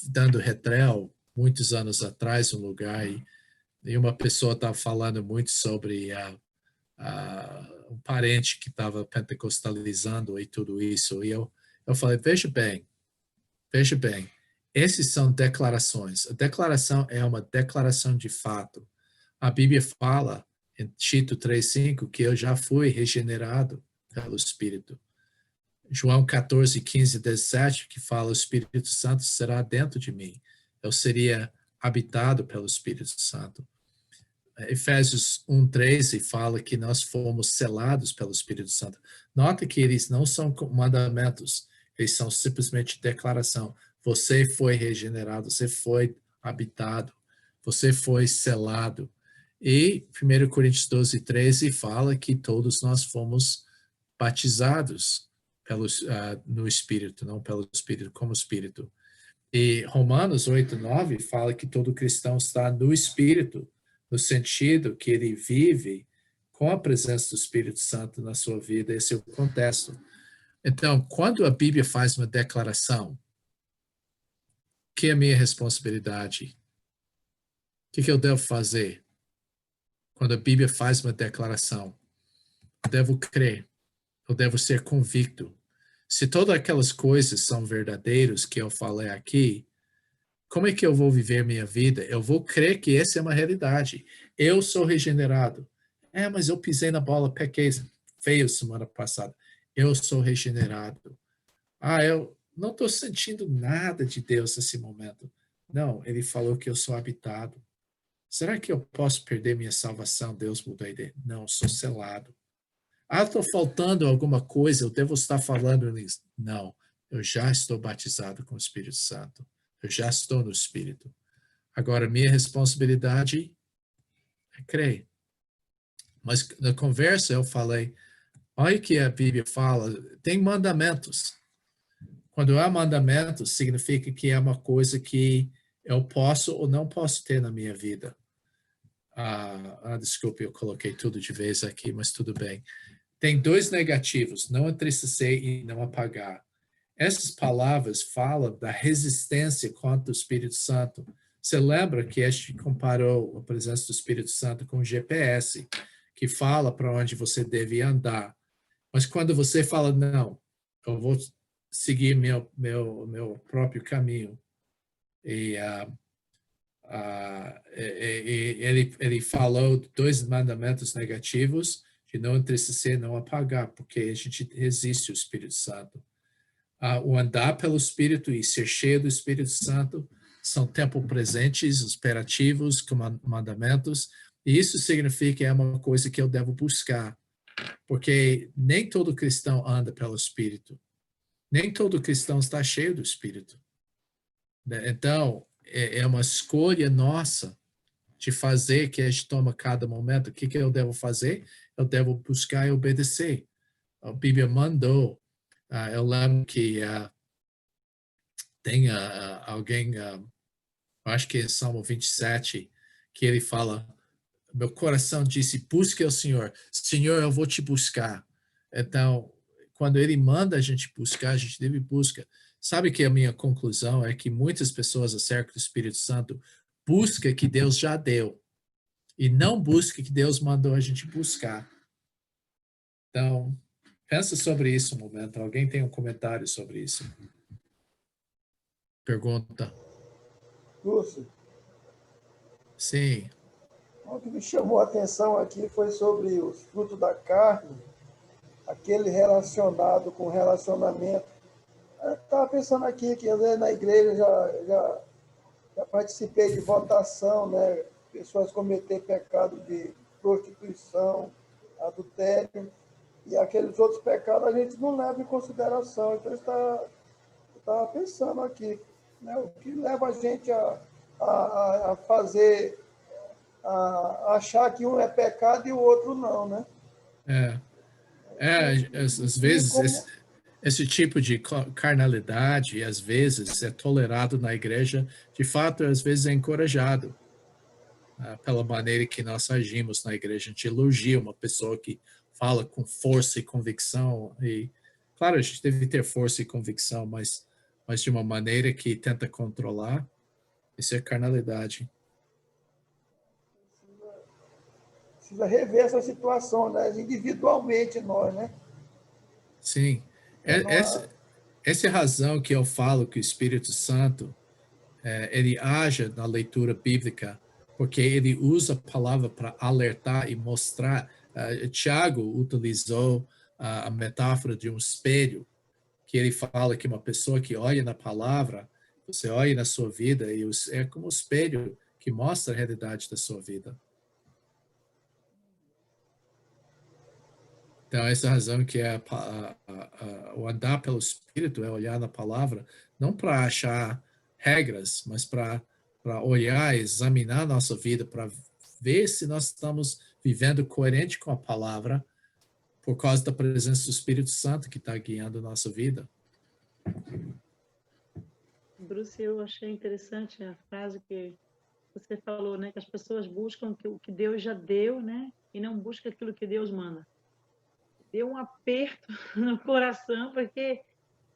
dando retrel muitos anos atrás, um lugar, e uma pessoa estava falando muito sobre um parente que estava pentecostalizando e tudo isso. E eu falei, veja bem, essas são declarações. A declaração é uma declaração de fato. A Bíblia fala, em Tito 3,5, que eu já fui regenerado pelo Espírito. João 14, 15, 17, que fala, o Espírito Santo será dentro de mim. Eu seria habitado pelo Espírito Santo. Efésios 1:13 fala que nós fomos selados pelo Espírito Santo. Nota que eles não são mandamentos, eles são simplesmente declaração. Você foi regenerado, você foi habitado, você foi selado. E 1 Coríntios 12:13 fala que todos nós fomos batizados no Espírito, não pelo Espírito, como Espírito. E Romanos 8:9 fala que todo cristão está no Espírito, no sentido que ele vive com a presença do Espírito Santo na sua vida. Esse é o contexto. Então, quando a Bíblia faz uma declaração, que é a minha responsabilidade? O que eu devo fazer? Quando a Bíblia faz uma declaração, eu devo crer, eu devo ser convicto. Se todas aquelas coisas são verdadeiras que eu falei aqui, como é que eu vou viver minha vida? Eu vou crer que essa é uma realidade. Eu sou regenerado. Mas eu pisei na bola, pequei feio semana passada. Eu sou regenerado. Eu não estou sentindo nada de Deus nesse momento. Não, ele falou que eu sou habitado. Será que eu posso perder minha salvação? Deus mudou a ideia. Não, sou selado. Estou faltando alguma coisa, eu devo estar falando isso. Não, eu já estou batizado com o Espírito Santo. Eu já estou no Espírito. Agora, minha responsabilidade é crer. Mas na conversa eu falei, olha o que a Bíblia fala, tem mandamentos. Quando há mandamentos, significa que é uma coisa que eu posso ou não posso ter na minha vida. Desculpe, eu coloquei tudo de vez aqui, mas tudo bem. Tem dois negativos, não entristecer e não apagar. Essas palavras falam da resistência contra o Espírito Santo. Você lembra que a gente comparou a presença do Espírito Santo com o GPS, que fala para onde você deve andar. Mas quando você fala, não, eu vou seguir meu próprio caminho. E ele falou dois mandamentos negativos, de não entristecer, não apagar, porque a gente resiste ao Espírito Santo. O andar pelo Espírito e ser cheio do Espírito Santo são tempo presentes, imperativos, mandamentos, e isso significa que é uma coisa que eu devo buscar, porque nem todo cristão anda pelo Espírito, nem todo cristão está cheio do Espírito. né? Então, é uma escolha nossa de fazer que a gente toma cada momento. O que eu devo fazer? Eu devo buscar e obedecer. A Bíblia mandou. Eu lembro que tem alguém, acho que é Salmo 27, que ele fala, meu coração disse, busque o Senhor. Senhor, eu vou te buscar. Então, quando ele manda a gente buscar, a gente deve buscar. Sabe que a minha conclusão é que muitas pessoas acerca do Espírito Santo buscam que Deus já deu e não buscam que Deus mandou a gente buscar. Então, pensa sobre isso um momento. Alguém tem um comentário sobre isso? Pergunta. Lúcio, Sim. o que me chamou a atenção aqui foi sobre os frutos da carne, aquele relacionado com relacionamento. Eu estava pensando aqui que às vezes na igreja já participei de votação, né? Pessoas cometer pecado de prostituição, adultério, e aqueles outros pecados a gente não leva em consideração. Então, eu estava pensando aqui, né? O que leva a gente a fazer, a achar que um é pecado e o outro não, né? Às vezes esse tipo de carnalidade, às vezes, é tolerado na igreja, de fato, às vezes é encorajado pela maneira que nós agimos na igreja. A gente elogia uma pessoa que fala com força e convicção, e, claro, a gente deve ter força e convicção, mas de uma maneira que tenta controlar, isso é carnalidade. Precisa rever essa situação, né? Individualmente nós, né? Sim. Essa é a razão que eu falo que o Espírito Santo, ele age na leitura bíblica, porque ele usa a palavra para alertar e mostrar. Tiago utilizou a metáfora de um espelho, que ele fala que uma pessoa que olha na palavra, você olha na sua vida, e é como um espelho que mostra a realidade da sua vida. Então, essa razão que o andar pelo Espírito é olhar na palavra, não para achar regras, mas para olhar, examinar a nossa vida, para ver se nós estamos vivendo coerente com a palavra, por causa da presença do Espírito Santo que está guiando a nossa vida. Bruce, eu achei interessante a frase que você falou, né? Que as pessoas buscam o que Deus já deu, né? E não buscam aquilo que Deus manda. Deu um aperto no coração, porque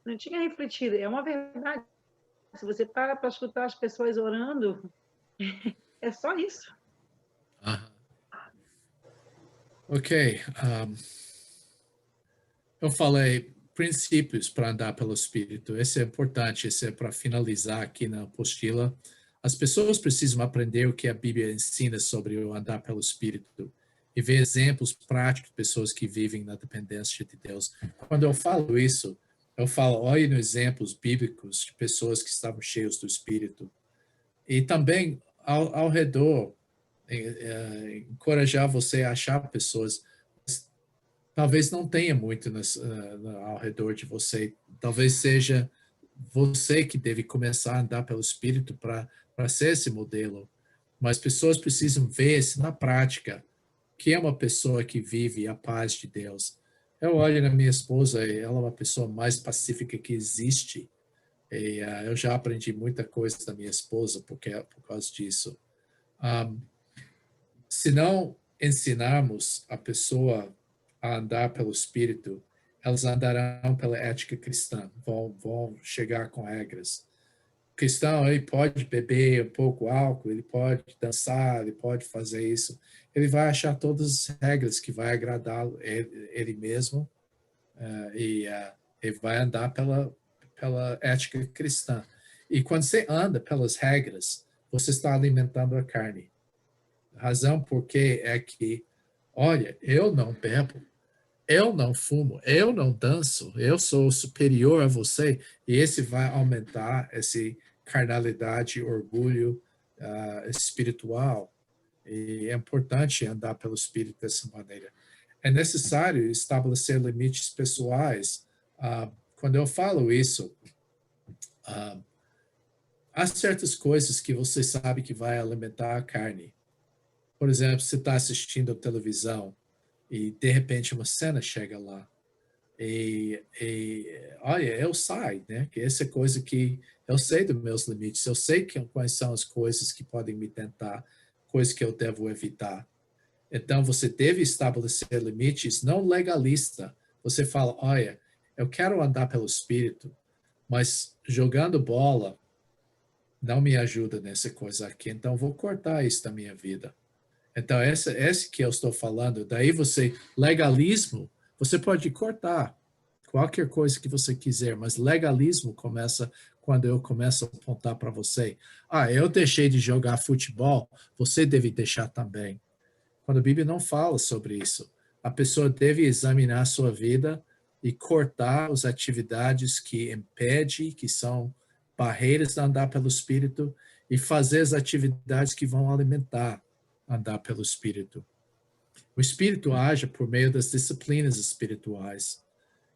não tinha refletido. É uma verdade. Se você para escutar as pessoas orando, é só isso. Ok. Eu falei princípios para andar pelo Espírito. Esse é importante, esse é para finalizar aqui na apostila. As pessoas precisam aprender o que a Bíblia ensina sobre o andar pelo Espírito e ver exemplos práticos de pessoas que vivem na dependência de Deus. Quando eu falo isso, eu falo, olhe nos exemplos bíblicos de pessoas que estavam cheios do Espírito. E também, ao redor, encorajar você a achar pessoas, talvez não tenha muito ao redor de você. Talvez seja você que deve começar a andar pelo Espírito para ser esse modelo. Mas pessoas precisam ver se na prática, que é uma pessoa que vive a paz de Deus. Eu olho na minha esposa, ela é uma pessoa mais pacífica que existe. E eu já aprendi muita coisa da minha esposa por causa disso. Se não ensinarmos a pessoa a andar pelo Espírito, elas andarão pela ética cristã, vão chegar com regras. O cristão, ele pode beber um pouco álcool, ele pode dançar, ele pode fazer isso. Ele vai achar todas as regras que vai agradar ele mesmo e ele vai andar pela ética cristã. E quando você anda pelas regras, você está alimentando a carne. A razão por que é que, olha, eu não bebo, eu não fumo, eu não danço, eu sou superior a você, e esse vai aumentar essa carnalidade, orgulho espiritual. E é importante andar pelo Espírito dessa maneira. É necessário estabelecer limites pessoais. Quando eu falo isso, há certas coisas que você sabe que vai alimentar a carne. Por exemplo, você está assistindo a televisão e de repente uma cena chega lá e olha, eu saio, né? Que essa é coisa que eu sei dos meus limites, eu sei quais são as coisas que podem me tentar, coisas que eu devo evitar. Então, você deve estabelecer limites não legalista. Você fala, olha, eu quero andar pelo Espírito, mas jogando bola não me ajuda nessa coisa aqui, então vou cortar isso da minha vida. Então, esse que eu estou falando, daí legalismo, você pode cortar qualquer coisa que você quiser, mas legalismo começa quando eu começo a apontar para você. Eu deixei de jogar futebol, você deve deixar também. Quando a Bíblia não fala sobre isso. A pessoa deve examinar a sua vida e cortar as atividades que impedem, que são barreiras de andar pelo Espírito, e fazer as atividades que vão alimentar andar pelo Espírito. O Espírito age por meio das disciplinas espirituais.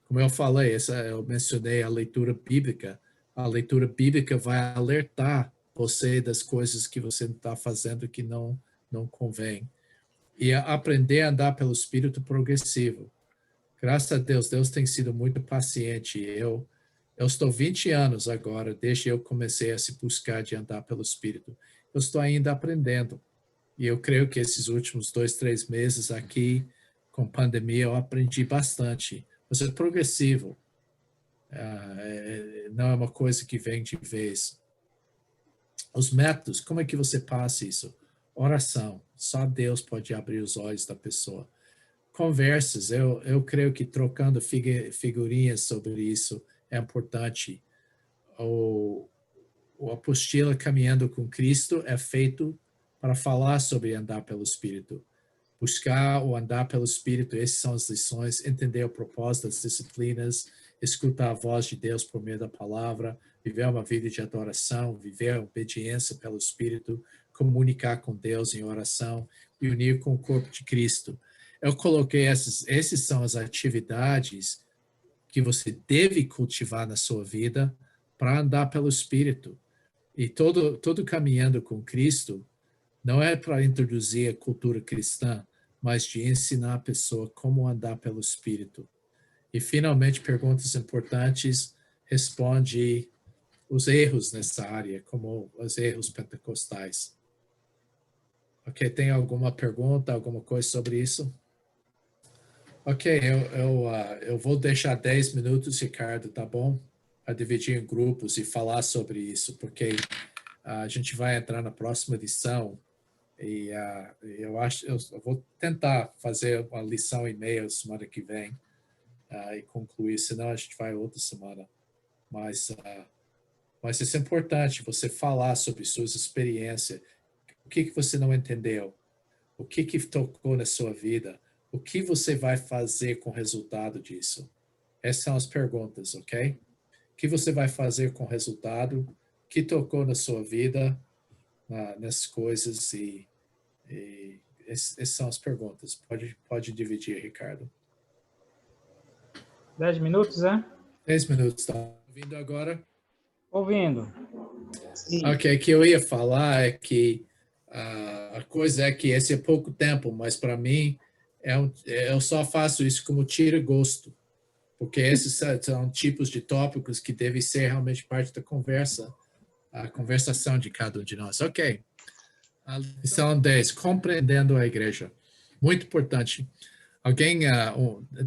Como eu falei, eu mencionei a leitura bíblica. A leitura bíblica vai alertar você das coisas que você está fazendo que não convém. E aprender a andar pelo Espírito progressivo. Graças a Deus, Deus tem sido muito paciente. Eu estou 20 anos agora, desde eu comecei a se buscar de andar pelo Espírito. Eu estou ainda aprendendo. E eu creio que esses últimos 2, 3 meses aqui, com pandemia, eu aprendi bastante. Mas é progressivo. Não é uma coisa que vem de vez. Os métodos, como é que você passa isso? Oração. Só Deus pode abrir os olhos da pessoa. Conversas. Eu creio que trocando figurinhas sobre isso é importante. O apostila Caminhando com Cristo é feito para falar sobre andar pelo Espírito. Buscar ou andar pelo Espírito, essas são as lições, entender o propósito das disciplinas, escutar a voz de Deus por meio da palavra, viver uma vida de adoração, viver a obediência pelo Espírito, comunicar com Deus em oração e unir com o corpo de Cristo. Eu coloquei essas são as atividades que você deve cultivar na sua vida para andar pelo Espírito. E todo caminhando com Cristo não é para introduzir a cultura cristã, mas de ensinar a pessoa como andar pelo Espírito. E, finalmente, perguntas importantes, responde os erros nessa área, como os erros pentecostais. Ok, tem alguma pergunta, alguma coisa sobre isso? Ok, eu vou deixar 10 minutos, Ricardo, tá bom? Para dividir em grupos e falar sobre isso, porque a gente vai entrar na próxima lição e eu vou tentar fazer uma lição e meia semana que vem e concluir, senão a gente vai outra semana. Mas isso é importante, você falar sobre suas experiências, o que você não entendeu, o que tocou na sua vida, o que você vai fazer com o resultado disso. Essas são as perguntas, ok? O que você vai fazer com o resultado, o que tocou na sua vida, nessas coisas e essas são as perguntas. Pode dividir, Ricardo. 10 minutos, né? 10 minutos, tá ouvindo agora? Ouvindo. Ok, o que eu ia falar é que a coisa é que esse é pouco tempo, mas para mim eu só faço isso como tira gosto, porque esses são tipos de tópicos que devem ser realmente parte da conversa, a conversação de cada um de nós. Ok. A lição 10, compreendendo a igreja. Muito importante.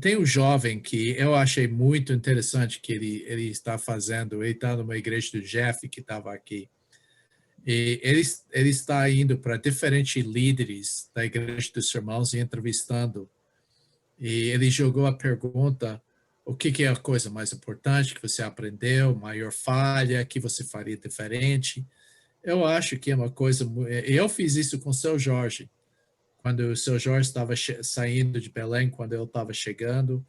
Tem um jovem que eu achei muito interessante que ele está fazendo, ele está numa igreja do Jeff que estava aqui. E ele está indo para diferentes líderes da igreja dos irmãos e entrevistando. E ele jogou a pergunta, o que é a coisa mais importante que você aprendeu, maior falha, que você faria diferente? Eu acho que é uma coisa... Eu fiz isso com o seu Jorge. Quando o seu Jorge estava saindo de Belém, quando eu estava chegando,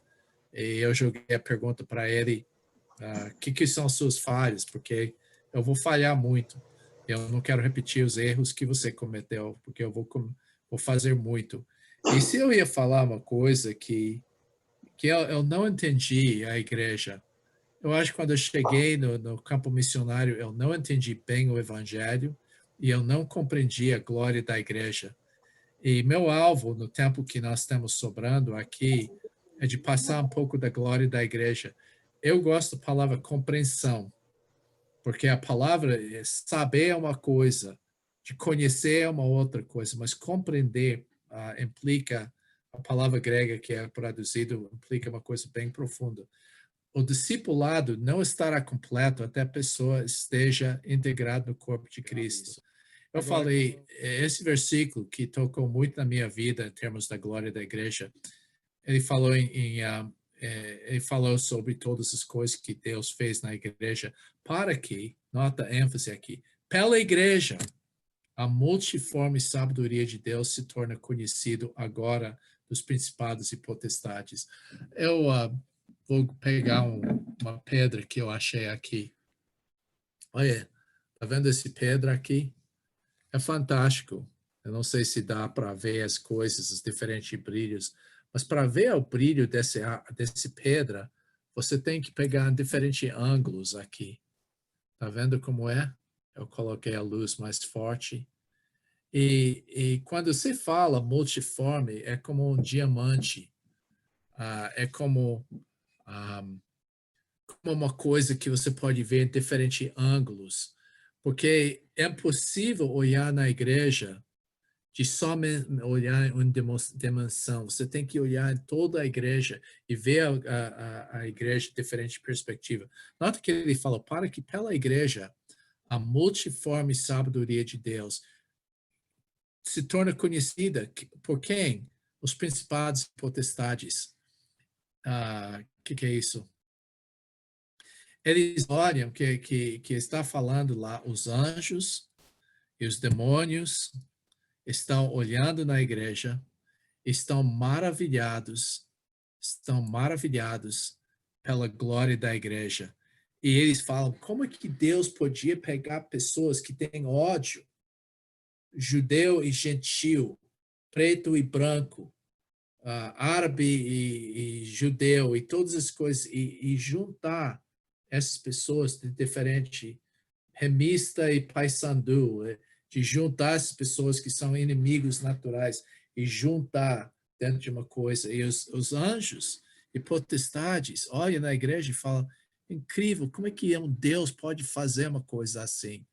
e eu joguei a pergunta para ele, o que são suas falhas? Porque eu vou falhar muito. Eu não quero repetir os erros que você cometeu, porque eu vou fazer muito. E se eu ia falar uma coisa que eu não entendi a igreja, Eu acho que quando eu cheguei no campo missionário, eu não entendi bem o evangelho e eu não compreendi a glória da igreja. E meu alvo, no tempo que nós temos sobrando aqui, é de passar um pouco da glória da igreja. Eu gosto da palavra compreensão, porque a palavra saber é uma coisa, de conhecer é uma outra coisa, mas compreender implica, a palavra grega que é traduzido, implica uma coisa bem profunda. O discipulado não estará completo até a pessoa esteja integrada no corpo de Cristo. Eu falei, esse versículo que tocou muito na minha vida em termos da glória da igreja, ele falou ele falou sobre todas as coisas que Deus fez na igreja para que, nota a ênfase aqui, pela igreja, a multiforme sabedoria de Deus se torna conhecido agora dos principados e potestades. Eu vou pegar uma pedra que eu achei aqui. Olha, tá vendo esse pedra aqui? É fantástico. Eu não sei se dá para ver as coisas, os diferentes brilhos, mas para ver o brilho desse pedra, você tem que pegar diferentes ângulos aqui. Tá vendo como é? Eu coloquei a luz mais forte. E quando se fala multiforme, é como um diamante. É como uma coisa que você pode ver em diferentes ângulos. Porque é impossível olhar na igreja de somente olhar em uma dimensão. Você tem que olhar em toda a igreja e ver a igreja de diferente perspectiva. Nota que ele fala, para que pela igreja a multiforme sabedoria de Deus se torna conhecida por quem? Os principados e potestades. Que é isso? Eles olham que está falando lá, os anjos e os demônios estão olhando na igreja, estão maravilhados pela glória da igreja. E eles falam, como é que Deus podia pegar pessoas que têm ódio, judeu e gentil, preto e branco, árabe e judeu, e todas as coisas, e juntar essas pessoas de diferente, remista e paysandu, de juntar as pessoas que são inimigos naturais e juntar dentro de uma coisa. E os anjos e potestades olham na igreja e falam, incrível, como é que um Deus pode fazer uma coisa assim?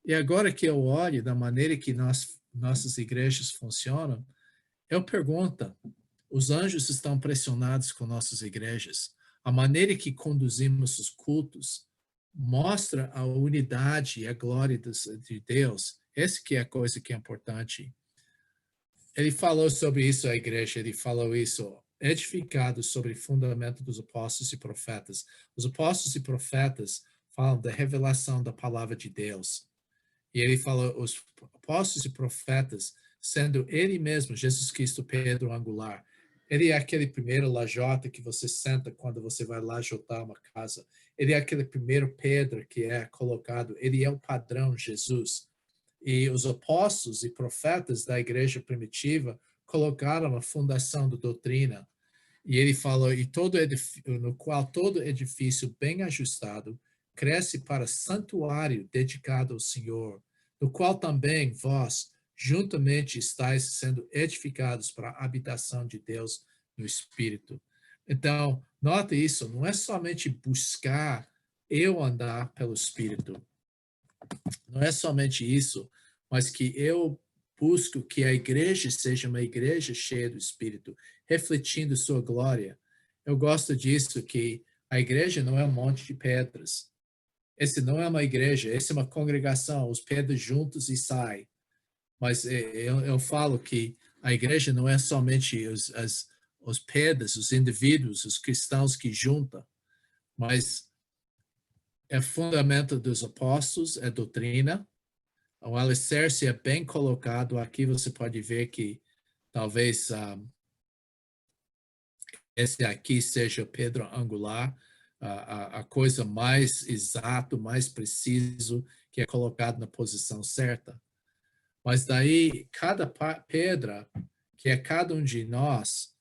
E agora que eu olho da maneira que nossas igrejas funcionam, eu pergunto, os anjos estão pressionados com nossas igrejas? A maneira que conduzimos os cultos mostra a unidade e a glória de Deus. Essa que é a coisa que é importante. Ele falou sobre isso à igreja, ele falou isso, edificado sobre o fundamento dos apóstolos e profetas. Os apóstolos e profetas falam da revelação da palavra de Deus. E ele falou, os apóstolos e profetas, sendo ele mesmo, Jesus Cristo, Pedro angular. Ele é aquele primeiro lajota que você senta quando você vai lajotar uma casa. Ele é aquele primeiro pedra que é colocado. Ele é o padrão, Jesus. E os apóstolos e profetas da igreja primitiva colocaram a fundação da doutrina. E ele falou, no qual todo edifício bem ajustado cresce para santuário dedicado ao Senhor, no qual também vós juntamente estáis sendo edificados para a habitação de Deus no Espírito. Então, note isso, não é somente buscar eu andar pelo Espírito. Não é somente isso, mas que eu busco que a igreja seja uma igreja cheia do Espírito, refletindo sua glória. Eu gosto disso, que a igreja não é um monte de pedras. Esse não é uma igreja, essa é uma congregação, os pedras juntos e saem. Mas eu falo que a igreja não é somente os pedras, os indivíduos, os cristãos que juntam, mas é fundamento dos apóstolos, é doutrina. O alicerce é bem colocado. Aqui você pode ver que talvez esse aqui seja Pedro angular, a coisa mais exato, mais preciso, que é colocado na posição certa. Mas daí, cada pedra, que é cada um de nós,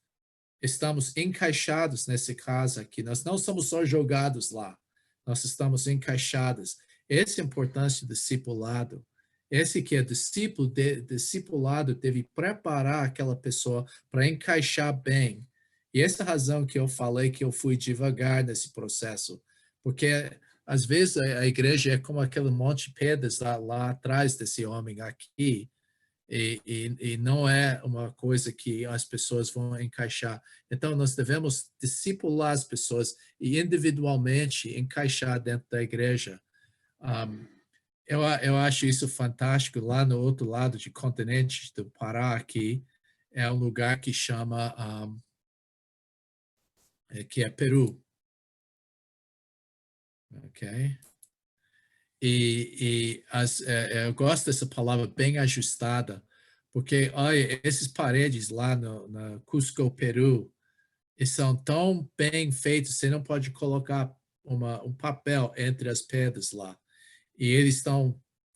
estamos encaixados nesse caso aqui. Nós não somos só jogados lá, nós estamos encaixados. Essa é a importância do discipulado. Esse que é discipulado deve preparar aquela pessoa para encaixar bem. E essa razão que eu falei que eu fui devagar nesse processo, porque às vezes a igreja é como aquele monte de pedras lá atrás desse homem aqui, e não é uma coisa que as pessoas vão encaixar. Então, nós devemos discipular as pessoas e individualmente encaixar dentro da igreja. Eu acho isso fantástico. Lá no outro lado do continente do Pará, aqui, é um lugar que chama, que é Peru. Ok? Eu gosto dessa palavra bem ajustada, porque, olha, essas paredes lá no Cusco, Peru, eles são tão bem feitos, você não pode colocar um papel entre as pedras lá. E eles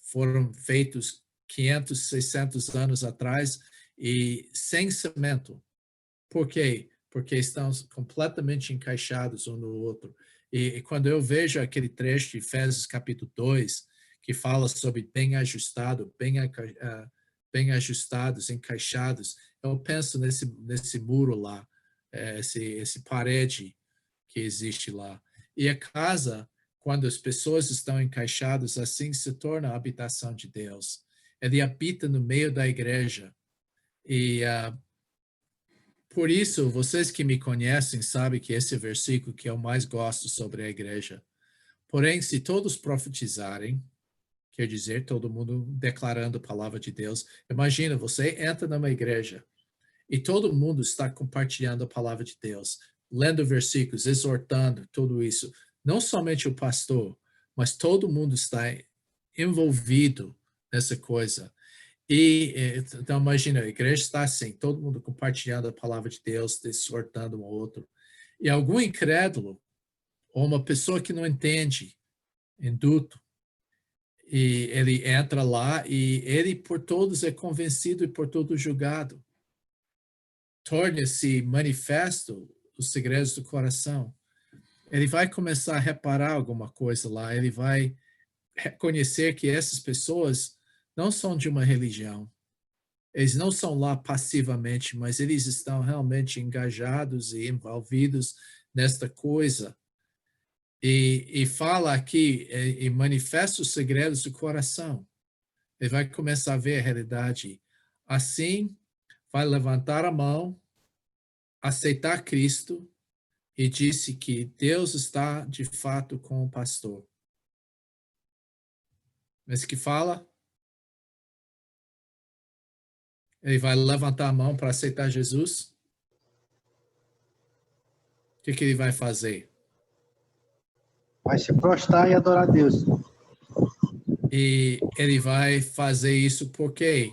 foram feitos 500, 600 anos atrás e sem cimento. Por quê? Porque estão completamente encaixados um no outro. E quando eu vejo aquele trecho de Efésios capítulo 2, que fala sobre bem ajustado, bem ajustados, encaixados, eu penso nesse muro lá, esse parede que existe lá. E a casa, quando as pessoas estão encaixadas, assim se torna a habitação de Deus. Ele habita no meio da igreja. E por isso, vocês que me conhecem sabem que esse é o versículo que eu mais gosto sobre a igreja. Porém, se todos profetizarem, quer dizer, todo mundo declarando a palavra de Deus, imagina, você entra numa igreja e todo mundo está compartilhando a palavra de Deus, lendo versículos, exortando, tudo isso. Não somente o pastor, mas todo mundo está envolvido nessa coisa. Então, imagina, a igreja está assim, todo mundo compartilhando a palavra de Deus, exortando um ao outro. E algum incrédulo, ou uma pessoa que não entende, induto, e ele entra lá e ele por todos é convencido e por todos julgado. Torna-se manifesto os segredos do coração. Ele vai começar a reparar alguma coisa lá, ele vai reconhecer que essas pessoas não são de uma religião. Eles não são lá passivamente, mas eles estão realmente engajados e envolvidos nesta coisa. E fala aqui, e manifesta os segredos do coração. Ele vai começar a ver a realidade. Assim, vai levantar a mão, aceitar Cristo e disse que Deus está de fato com o pastor. Mas que fala? Ele vai levantar a mão para aceitar Jesus? O que ele vai fazer? Vai se prostrar e adorar a Deus. E ele vai fazer isso por quê?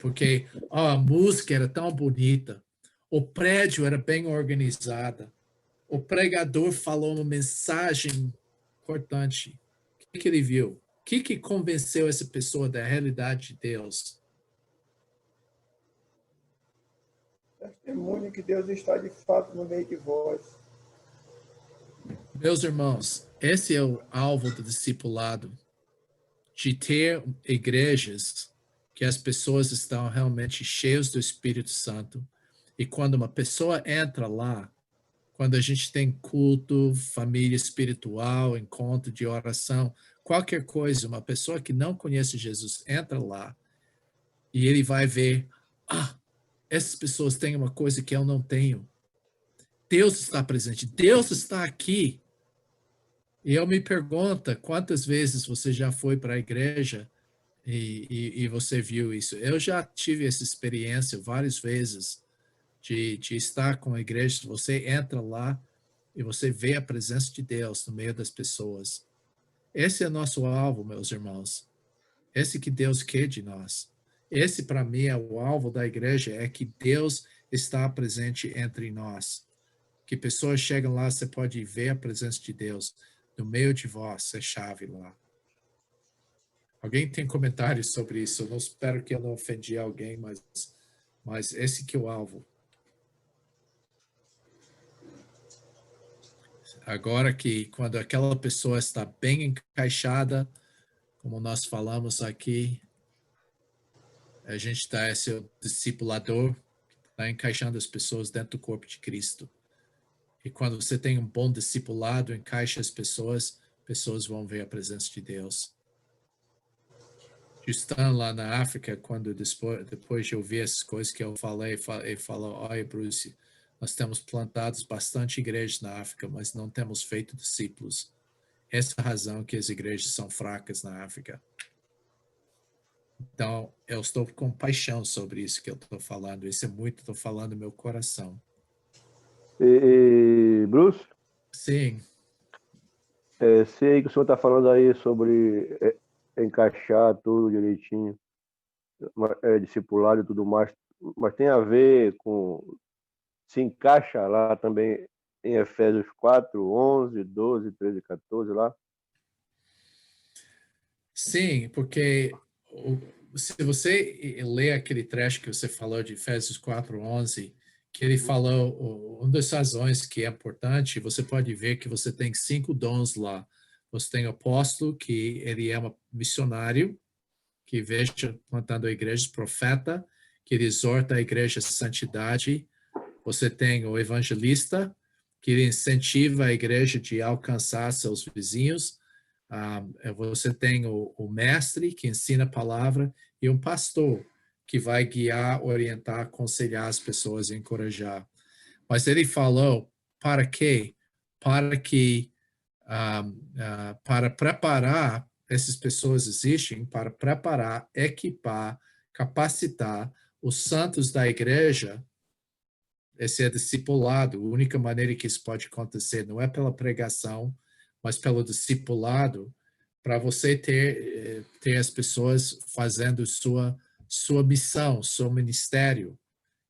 Porque a música era tão bonita, o prédio era bem organizado, o pregador falou uma mensagem importante. O que ele viu? O que convenceu essa pessoa da realidade de Deus? Testemunho que Deus está de fato no meio de vós. Meus irmãos, esse é o alvo do discipulado, de ter igrejas que as pessoas estão realmente cheias do Espírito Santo. E quando uma pessoa entra lá, quando a gente tem culto, família espiritual, encontro de oração, qualquer coisa, uma pessoa que não conhece Jesus entra lá e ele vai ver, essas pessoas têm uma coisa que eu não tenho. Deus está presente, Deus está aqui. E eu me pergunto, quantas vezes você já foi para a igreja e você viu isso? Eu já tive essa experiência várias vezes de estar com a igreja. Você entra lá e você vê a presença de Deus no meio das pessoas. Esse é nosso alvo, meus irmãos. Esse que Deus quer de nós. Esse, para mim, é o alvo da igreja, é que Deus está presente entre nós. Que pessoas chegam lá, você pode ver a presença de Deus no meio de vós, é chave lá. Alguém tem comentários sobre isso? Eu não espero que eu não ofendi alguém, mas esse que é o alvo. agora que quando aquela pessoa está bem encaixada, como nós falamos aqui, a gente está esse discipulador que está encaixando as pessoas dentro do corpo de Cristo. E quando você tem um bom discipulado, encaixa as pessoas vão ver a presença de Deus. Justin lá na África, quando depois de ouvir essas coisas que eu falei, ele falou, olha, Bruce, nós temos plantado bastante igrejas na África, mas não temos feito discípulos. Essa é a razão que as igrejas são fracas na África. Então, eu estou com paixão sobre isso que eu estou falando. Isso é muito, estou falando do meu coração. Bruce? Sim. Sei que o senhor está falando aí sobre encaixar tudo direitinho, discipulado e tudo mais, mas tem a ver com, se encaixa lá também em Efésios 4, 11, 12, 13, 14 lá? Sim, porque se você ler aquele trecho que você falou de Efésios 4, 11, que ele falou, uma das razões que é importante, você pode ver que você tem 5 dons lá. Você tem o apóstolo, que ele é um missionário, que veja plantando a igreja, profeta, que ele exorta a igreja à santidade. Você tem o evangelista, que ele incentiva a igreja de alcançar seus vizinhos. Você tem o mestre, que ensina a palavra, e um pastor, que vai guiar, orientar, aconselhar as pessoas e encorajar. Mas ele falou, para quê? Para que, para preparar, essas pessoas existem para preparar, equipar, capacitar os santos da igreja. Esse é discipulado. A única maneira que isso pode acontecer não é pela pregação, mas pelo discipulado, para você ter as pessoas fazendo sua missão, seu ministério,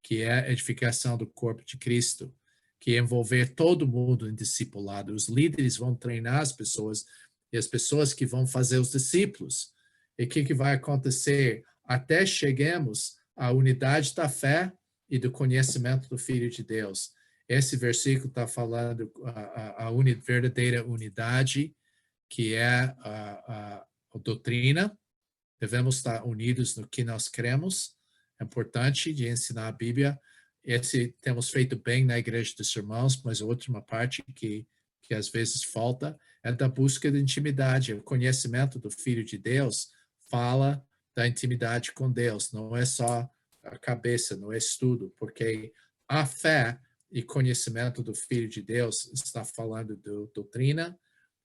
que é a edificação do corpo de Cristo, que é envolver todo mundo em discipulado. Os líderes vão treinar as pessoas e as pessoas que vão fazer os discípulos. E o que vai acontecer? Até cheguemos à unidade da fé e do conhecimento do Filho de Deus. Esse versículo está falando a verdadeira unidade, que é a doutrina. Devemos estar unidos no que nós cremos. É importante de ensinar a Bíblia. Temos feito bem na Igreja dos Irmãos, mas a última parte que às vezes falta é da busca de intimidade. O conhecimento do Filho de Deus fala da intimidade com Deus. Não é só a cabeça, não é estudo, porque a fé e conhecimento do Filho de Deus está falando de doutrina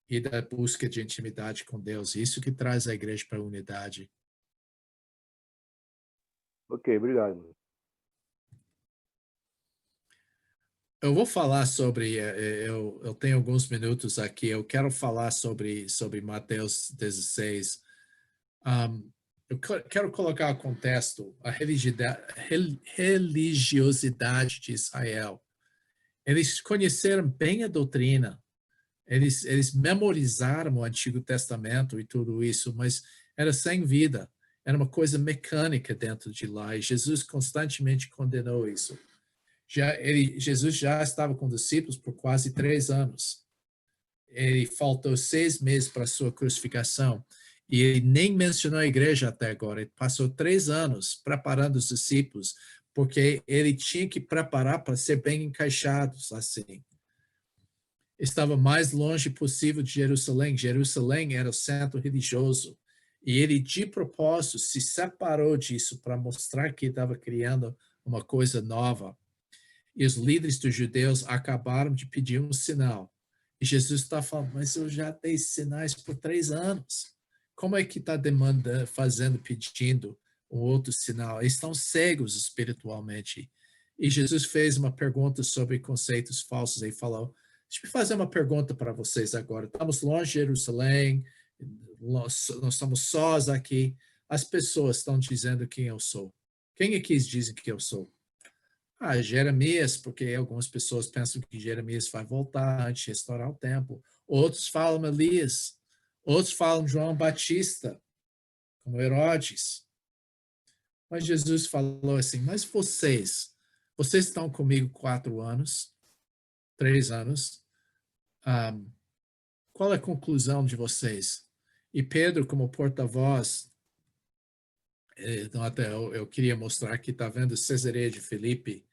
e da busca de intimidade com Deus. Isso que traz a igreja para a unidade. Ok, obrigado. Eu vou falar sobre, eu tenho alguns minutos aqui, eu quero falar sobre Mateus 16. Eu quero colocar o contexto, a religiosidade de Israel. Eles conheceram bem a doutrina, eles memorizaram o Antigo Testamento e tudo isso, mas era sem vida, era uma coisa mecânica dentro de lá, e Jesus constantemente condenou isso. Jesus já estava com discípulos por quase 3 anos. Ele faltou 6 meses para a sua crucificação, e ele nem mencionou a igreja até agora. Ele passou 3 anos preparando os discípulos, porque ele tinha que preparar para ser bem encaixados assim. Estava mais longe possível de Jerusalém. Jerusalém era o centro religioso. E ele, de propósito, se separou disso para mostrar que estava criando uma coisa nova. E os líderes dos judeus acabaram de pedir um sinal. E Jesus está falando, mas eu já dei sinais por 3 anos. Como é que está pedindo um outro sinal? Eles estão cegos espiritualmente. E Jesus fez uma pergunta sobre conceitos falsos. Ele falou, deixa eu fazer uma pergunta para vocês agora. Estamos longe de Jerusalém, nós estamos sós aqui. As pessoas estão dizendo quem eu sou. Quem aqui dizem que eu sou? Jeremias, porque algumas pessoas pensam que Jeremias vai voltar antes de restaurar o templo. Outros falam Elias. Outros falam João Batista, como Herodes. Mas Jesus falou assim, mas vocês estão comigo 4 anos, 3 anos, qual é a conclusão de vocês? E Pedro, como porta-voz, então até eu queria mostrar aqui, está vendo Cesareia de Filipe?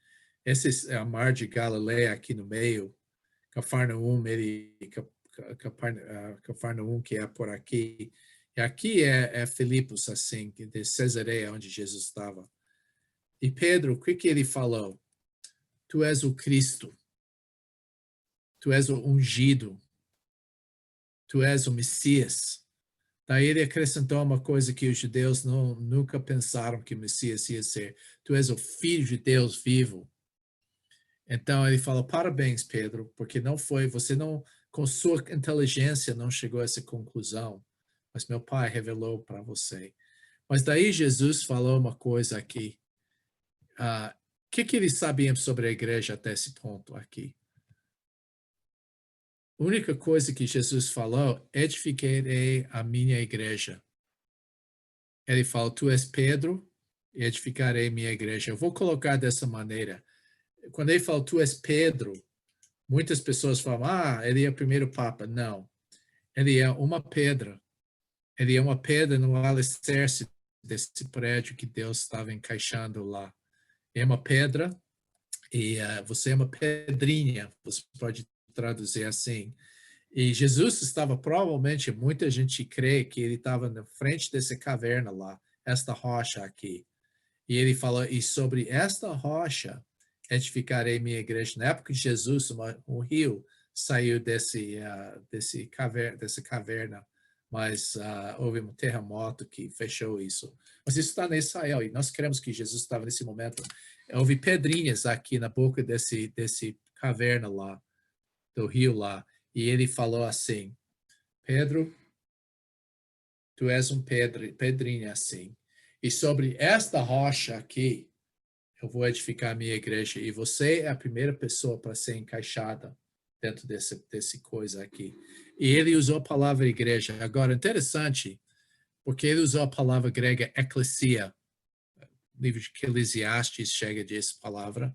Esse é a mar de Galileia aqui no meio, Cafarnaum, Cafarnaum que é por aqui. E aqui é Filipos, assim, de Cesareia, onde Jesus estava. E Pedro, o que ele falou? Tu és o Cristo. Tu és o ungido. Tu és o Messias. Daí ele acrescentou uma coisa que os judeus nunca pensaram que o Messias ia ser. Tu és o Filho de Deus vivo. Então ele fala, parabéns, Pedro, porque você não, com sua inteligência, não chegou a essa conclusão, mas meu Pai revelou para você. Mas daí Jesus falou uma coisa aqui. O que eles sabiam sobre a igreja até esse ponto aqui? A única coisa que Jesus falou, edificarei a minha igreja. Ele falou, tu és Pedro, e edificarei minha igreja. Eu vou colocar dessa maneira. Quando ele falou, tu és Pedro, muitas pessoas falam, ele é o primeiro papa. Não. Ele é uma pedra. Ele é uma pedra no alicerce desse prédio que Deus estava encaixando lá. É uma pedra e você é uma pedrinha, você pode traduzir assim. E Jesus estava, provavelmente, muita gente crê que ele estava na frente dessa caverna lá, esta rocha aqui. E ele falou, e sobre esta rocha edificarei minha igreja. Na época de Jesus, um rio saiu dessa caverna, mas houve um terremoto que fechou isso. Mas isso está em Israel, e nós queremos que Jesus estava nesse momento. Houve pedrinhas aqui na boca desse caverna lá, do rio lá, e ele falou assim, Pedro, tu és um pedrinha assim, e sobre esta rocha aqui, eu vou edificar a minha igreja, e você é a primeira pessoa para ser encaixada dentro desse coisa aqui. E ele usou a palavra igreja. Agora, interessante, porque ele usou a palavra grega ecclesia, o livro de Eclesiastes chega dessa palavra.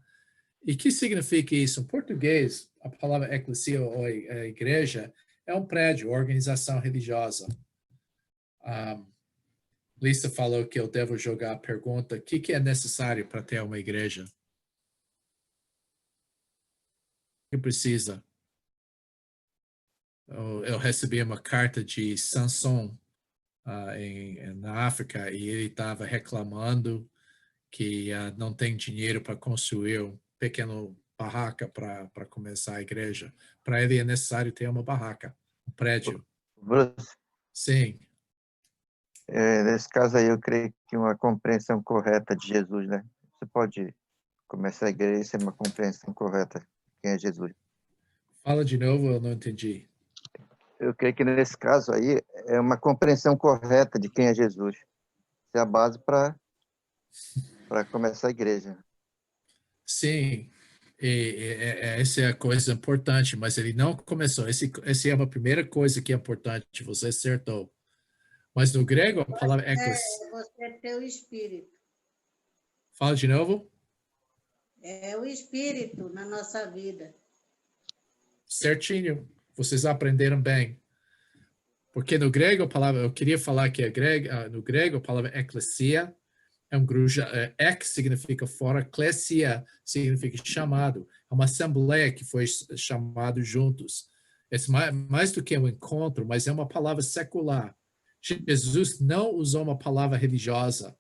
E que significa isso? Em português, a palavra ecclesia ou igreja é um prédio, organização religiosa. Lisa falou que eu devo jogar a pergunta, o que é necessário para ter uma igreja? O que precisa? Eu recebi uma carta de Samson na África e ele estava reclamando que não tem dinheiro para construir um pequeno barraca para começar a igreja. Para ele é necessário ter uma barraca, um prédio. Bruce, Sim. Nesse caso aí, eu creio que uma compreensão correta de Jesus, né? Você pode começar a igreja e ser uma compreensão correta de quem é Jesus. Fala de novo, eu não entendi. Eu creio que nesse caso aí é uma compreensão correta de quem é Jesus. Essa é a base para começar a igreja. Sim, essa é a coisa importante, mas ele não começou. Essa é a primeira coisa que é importante, você acertou. Mas no grego, a palavra ecclesia... Você tem o Espírito. Fala de novo. É o Espírito na nossa vida. Certinho. Vocês aprenderam bem. Porque no grego, a palavra... Eu queria falar que no grego, a palavra ecclesia é um grupo... Ek significa fora, ecclesia significa chamado. É uma assembleia que foi chamado juntos. É mais do que um encontro, mas é uma palavra secular. Jesus não usou uma palavra religiosa.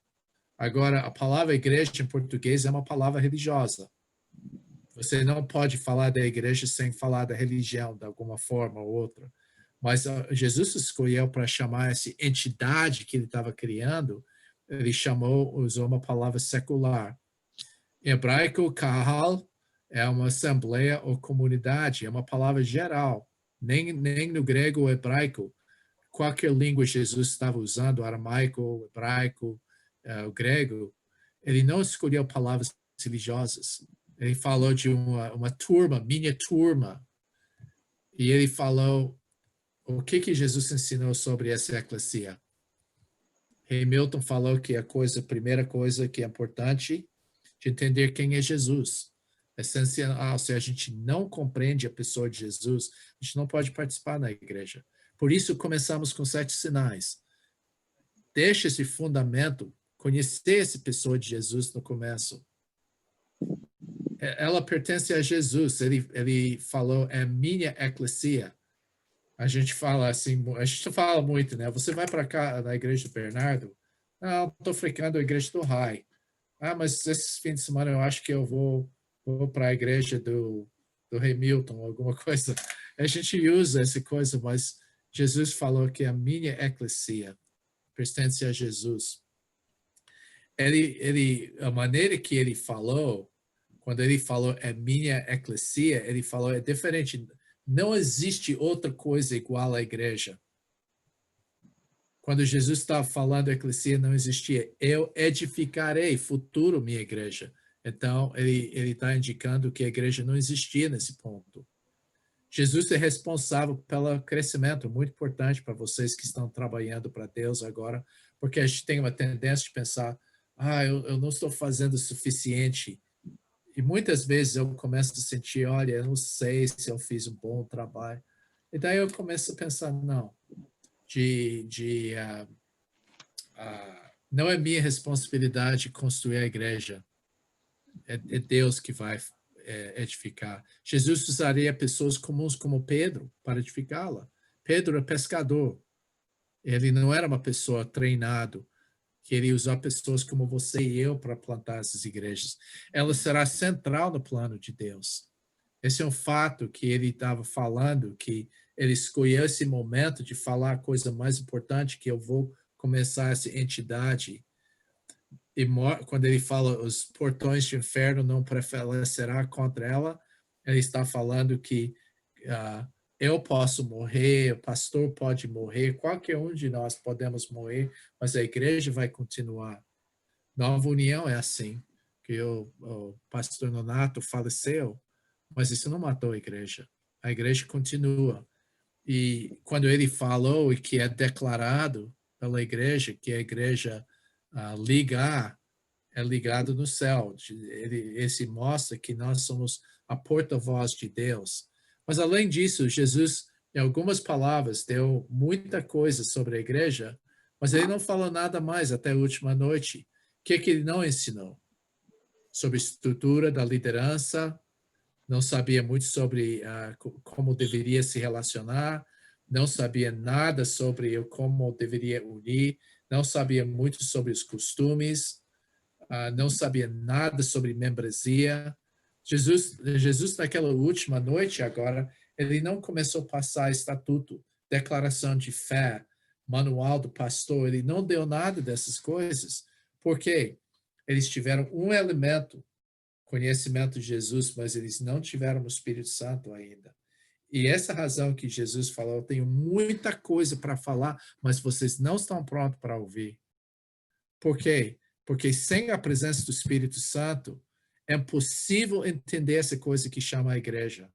Agora, a palavra igreja em português é uma palavra religiosa. Você não pode falar da igreja sem falar da religião, de alguma forma ou outra. Mas Jesus escolheu para chamar essa entidade que ele estava criando, ele usou uma palavra secular. Em hebraico, kahal é uma assembleia ou comunidade, é uma palavra geral. Nem no grego ou hebraico, qualquer língua Jesus estava usando, aramaico, hebraico, o grego, ele não escolheu palavras religiosas. Ele falou de uma turma, minha turma. E ele falou o que Jesus ensinou sobre essa eclesia. Hamilton falou que a primeira coisa que é importante de entender quem é Jesus. Essencial, se a gente não compreende a pessoa de Jesus, a gente não pode participar na igreja. Por isso, começamos com 7 sinais. Deixa esse fundamento, conhecer essa pessoa de Jesus no começo. Ela pertence a Jesus. Ele falou, é minha eclesia. A gente fala assim, a gente fala muito, né? Você vai para cá, na igreja do Bernardo? Não, estou frequentando a igreja do Rai. Ah, mas esse fim de semana eu acho que eu vou para a igreja do Hamilton, alguma coisa. A gente usa essa coisa, mas Jesus falou que a minha eclesia pertence a Jesus. A maneira que ele falou, quando ele falou é minha eclesia, ele falou é diferente. Não existe outra coisa igual à igreja. Quando Jesus estava falando eclesia, não existia. Eu edificarei futuro minha igreja. Então, ele está indicando que a igreja não existia nesse ponto. Jesus é responsável pelo crescimento, muito importante para vocês que estão trabalhando para Deus agora, porque a gente tem uma tendência de pensar, eu não estou fazendo o suficiente. E muitas vezes eu começo a sentir, olha, eu não sei se eu fiz um bom trabalho. E daí eu começo a pensar, não, não é minha responsabilidade construir a igreja. É Deus que vai edificar. Jesus usaria pessoas comuns como Pedro para edificá-la. Pedro é pescador. Ele não era uma pessoa treinado, que ele usou pessoas como você e eu para plantar essas igrejas. Ela será central no plano de Deus. Esse é um fato que ele estava falando, que ele escolheu esse momento de falar a coisa mais importante, que eu vou começar essa entidade. E quando ele fala os portões de inferno não prevalecerá contra ela, ele está falando que eu posso morrer, o pastor pode morrer, qualquer um de nós podemos morrer, mas a igreja vai continuar. Nova União é assim, que o pastor Nonato faleceu, mas isso não matou a igreja. A igreja continua. E quando ele falou e que é declarado pela igreja, que a igreja é ligado no céu. Esse mostra que nós somos a porta-voz de Deus. Mas, além disso, Jesus, em algumas palavras, deu muita coisa sobre a igreja, mas ele não falou nada mais até a última noite. O que ele não ensinou? Sobre a estrutura da liderança, não sabia muito sobre como deveria se relacionar, não sabia nada sobre como deveria unir, não sabia muito sobre os costumes, não sabia nada sobre membresia. Jesus, naquela última noite agora, ele não começou a passar estatuto, declaração de fé, manual do pastor, ele não deu nada dessas coisas. Por quê? Eles tiveram um elemento, conhecimento de Jesus, mas eles não tiveram o Espírito Santo ainda. E essa razão que Jesus falou, eu tenho muita coisa para falar, mas vocês não estão prontos para ouvir. Por quê? Porque sem a presença do Espírito Santo, é impossível entender essa coisa que chama a igreja.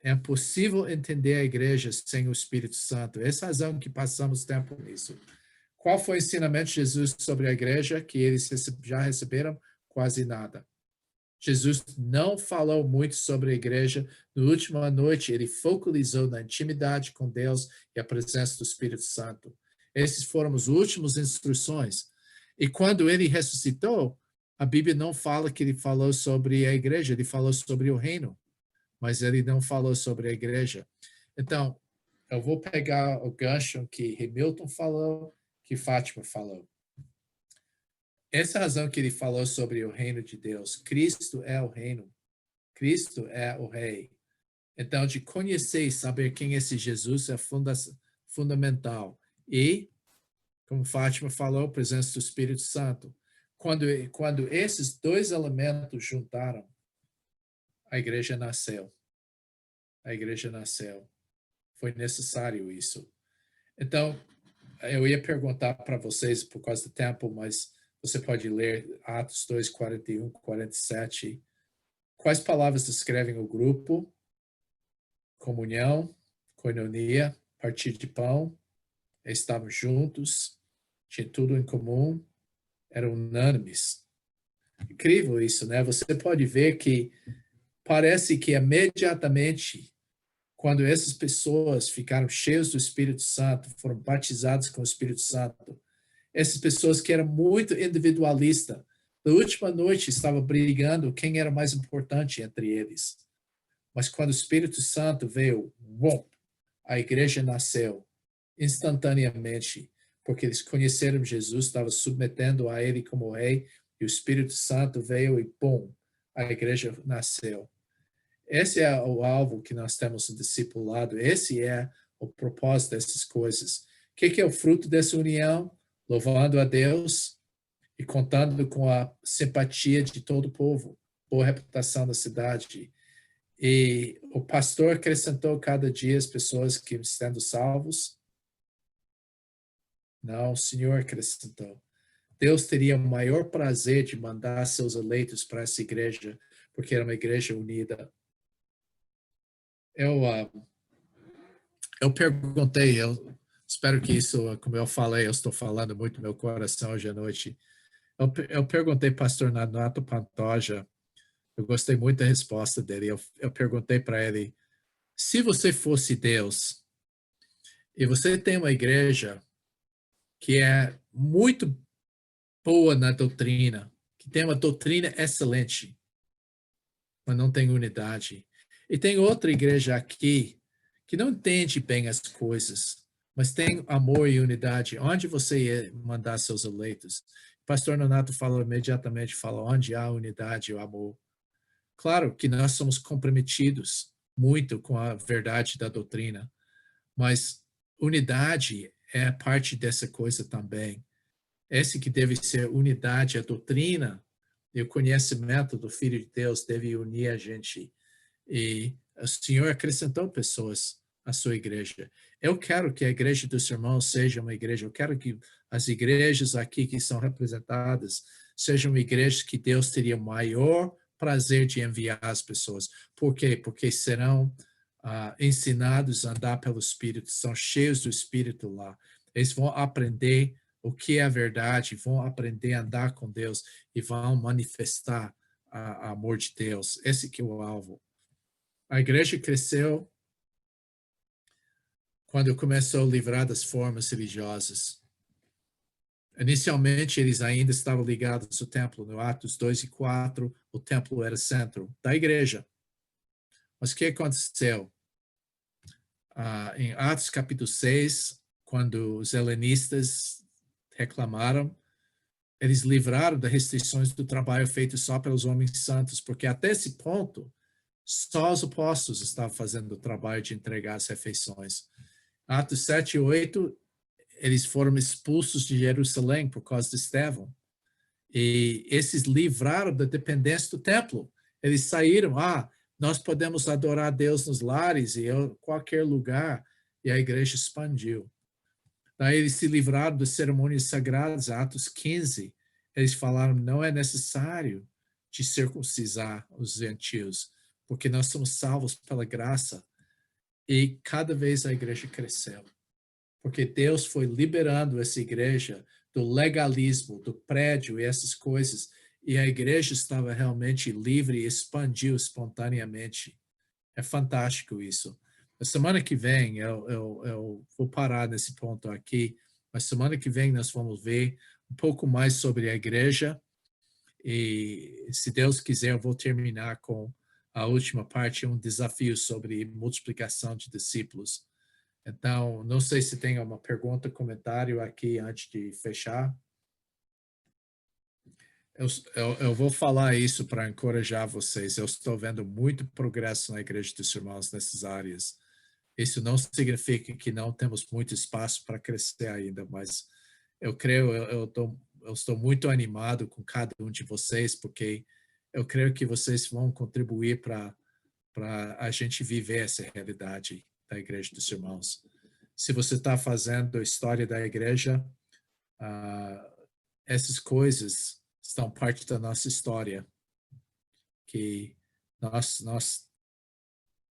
É impossível entender a igreja sem o Espírito Santo. Essa é a razão que passamos tempo nisso. Qual foi o ensinamento de Jesus sobre a igreja que eles já receberam? Quase nada. Jesus não falou muito sobre a igreja. Na última noite, ele focalizou na intimidade com Deus e a presença do Espírito Santo. Essas foram as últimas instruções. E quando ele ressuscitou, a Bíblia não fala que ele falou sobre a igreja, ele falou sobre o reino, mas ele não falou sobre a igreja. Então, eu vou pegar o gancho que Hamilton falou, que Fátima falou. Essa razão que ele falou sobre o reino de Deus. Cristo é o reino. Cristo é o rei. Então, de conhecer e saber quem é esse Jesus é fundamental. E, como Fátima falou, a presença do Espírito Santo. Quando esses dois elementos juntaram, a igreja nasceu. A igreja nasceu. Foi necessário isso. Então, eu ia perguntar para vocês, por causa do tempo, mas você pode ler Atos 2, 41, 47. Quais palavras descrevem o grupo? Comunhão, koinonia, partir de pão, estavam juntos, tinham tudo em comum, eram unânimes. incrível isso, né? Você pode ver que parece que imediatamente, quando essas pessoas ficaram cheias do Espírito Santo, foram batizadas com o Espírito Santo, essas pessoas que eram muito individualistas, na última noite estavam brigando quem era mais importante entre eles. Mas quando o Espírito Santo veio, bom, a igreja nasceu instantaneamente, porque eles conheceram Jesus, estavam submetendo a ele como rei, e o Espírito Santo veio e, bom, a igreja nasceu. Esse é o alvo que nós temos no discipulado, esse é o propósito dessas coisas. O que é o fruto dessa união? Louvando a Deus e contando com a simpatia de todo o povo, boa reputação da cidade. E o pastor acrescentou cada dia as pessoas que estão sendo salvos. Não, o Senhor acrescentou. Deus teria o maior prazer de mandar seus eleitos para essa igreja, porque era uma igreja unida. Eu perguntei, eu espero que isso, como eu falei, eu estou falando muito no meu coração hoje à noite. Eu perguntei pastor Nato Pantoja, eu gostei muito da resposta dele. Eu perguntei para ele, se você fosse Deus e você tem uma igreja que é muito boa na doutrina, que tem uma doutrina excelente, mas não tem unidade, e tem outra igreja aqui que não entende bem as coisas, mas tem amor e unidade, onde você ia mandar seus eleitos? O pastor Nonato falou imediatamente, onde há unidade e o amor. Claro que nós somos comprometidos muito com a verdade da doutrina, mas unidade é parte dessa coisa também. Esse que deve ser unidade, a doutrina e o conhecimento do Filho de Deus deve unir a gente. E o Senhor acrescentou pessoas à sua igreja. Eu quero que a igreja dos irmãos seja uma igreja, eu quero que as igrejas aqui que são representadas sejam igrejas que Deus teria maior prazer de enviar as pessoas. Por quê? Porque serão ensinados a andar pelo Espírito, são cheios do Espírito lá. Eles vão aprender o que é a verdade, vão aprender a andar com Deus e vão manifestar o amor de Deus. Esse que é o alvo. A igreja cresceu quando começou a livrar das formas religiosas. Inicialmente, eles ainda estavam ligados ao templo. No Atos 2 e 4, o templo era o centro da igreja. Mas o que aconteceu? Em Atos capítulo 6, quando os helenistas reclamaram, eles livraram das restrições do trabalho feito só pelos homens santos, porque até esse ponto, só os apóstolos estavam fazendo o trabalho de entregar as refeições. Atos 7 e 8, eles foram expulsos de Jerusalém por causa de Estevão. E esses livraram da dependência do templo. Eles saíram, nós podemos adorar a Deus nos lares e em qualquer lugar, e a igreja expandiu. Daí eles se livraram das cerimônias sagradas, Atos 15. Eles falaram, não é necessário de circuncisar os gentios, porque nós somos salvos pela graça. E cada vez a igreja cresceu, porque Deus foi liberando essa igreja do legalismo, do prédio e essas coisas, e a igreja estava realmente livre e expandiu espontaneamente. É fantástico isso. Na semana que vem, eu vou parar nesse ponto aqui, mas semana que vem nós vamos ver um pouco mais sobre a igreja, e se Deus quiser eu vou terminar com a última parte, um desafio sobre multiplicação de discípulos. Então, não sei se tem alguma pergunta, comentário aqui antes de fechar. Eu vou falar isso para encorajar vocês. Eu estou vendo muito progresso na Igreja dos Irmãos nessas áreas. Isso não significa que não temos muito espaço para crescer ainda, mas eu creio, eu estou muito animado com cada um de vocês, porque eu creio que vocês vão contribuir para a gente viver essa realidade da Igreja dos Irmãos. Se você está fazendo a história da igreja, essas coisas estão parte da nossa história, que nós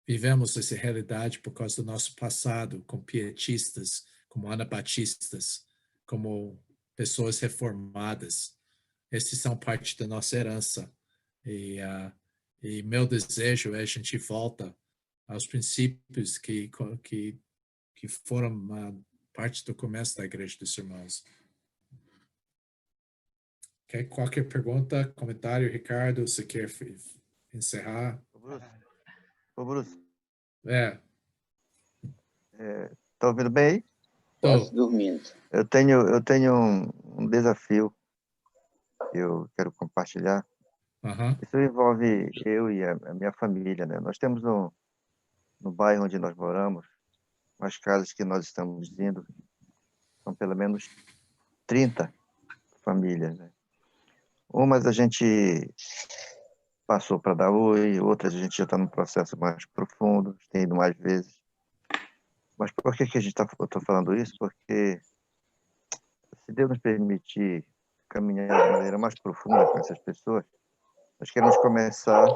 vivemos essa realidade por causa do nosso passado, como pietistas, como anabatistas, como pessoas reformadas. esses são parte da nossa herança. E meu desejo é a gente volta aos princípios que foram parte do começo da Igreja dos Irmãos. Qualquer pergunta, comentário, Ricardo, você quer encerrar? Ô, Bruce. Tá ouvindo bem aí? Tô. Dormindo. Eu tenho um desafio que eu quero compartilhar. Isso envolve eu e a minha família, né? Nós temos no bairro onde nós moramos, as casas que nós estamos indo, são pelo menos 30 famílias, né? Umas a gente passou para dar oi, outras a gente já está num processo mais profundo, tem ido mais vezes. Mas por que eu estou falando isso? Porque se Deus nos permitir caminhar de maneira mais profunda com essas pessoas, nós queremos começar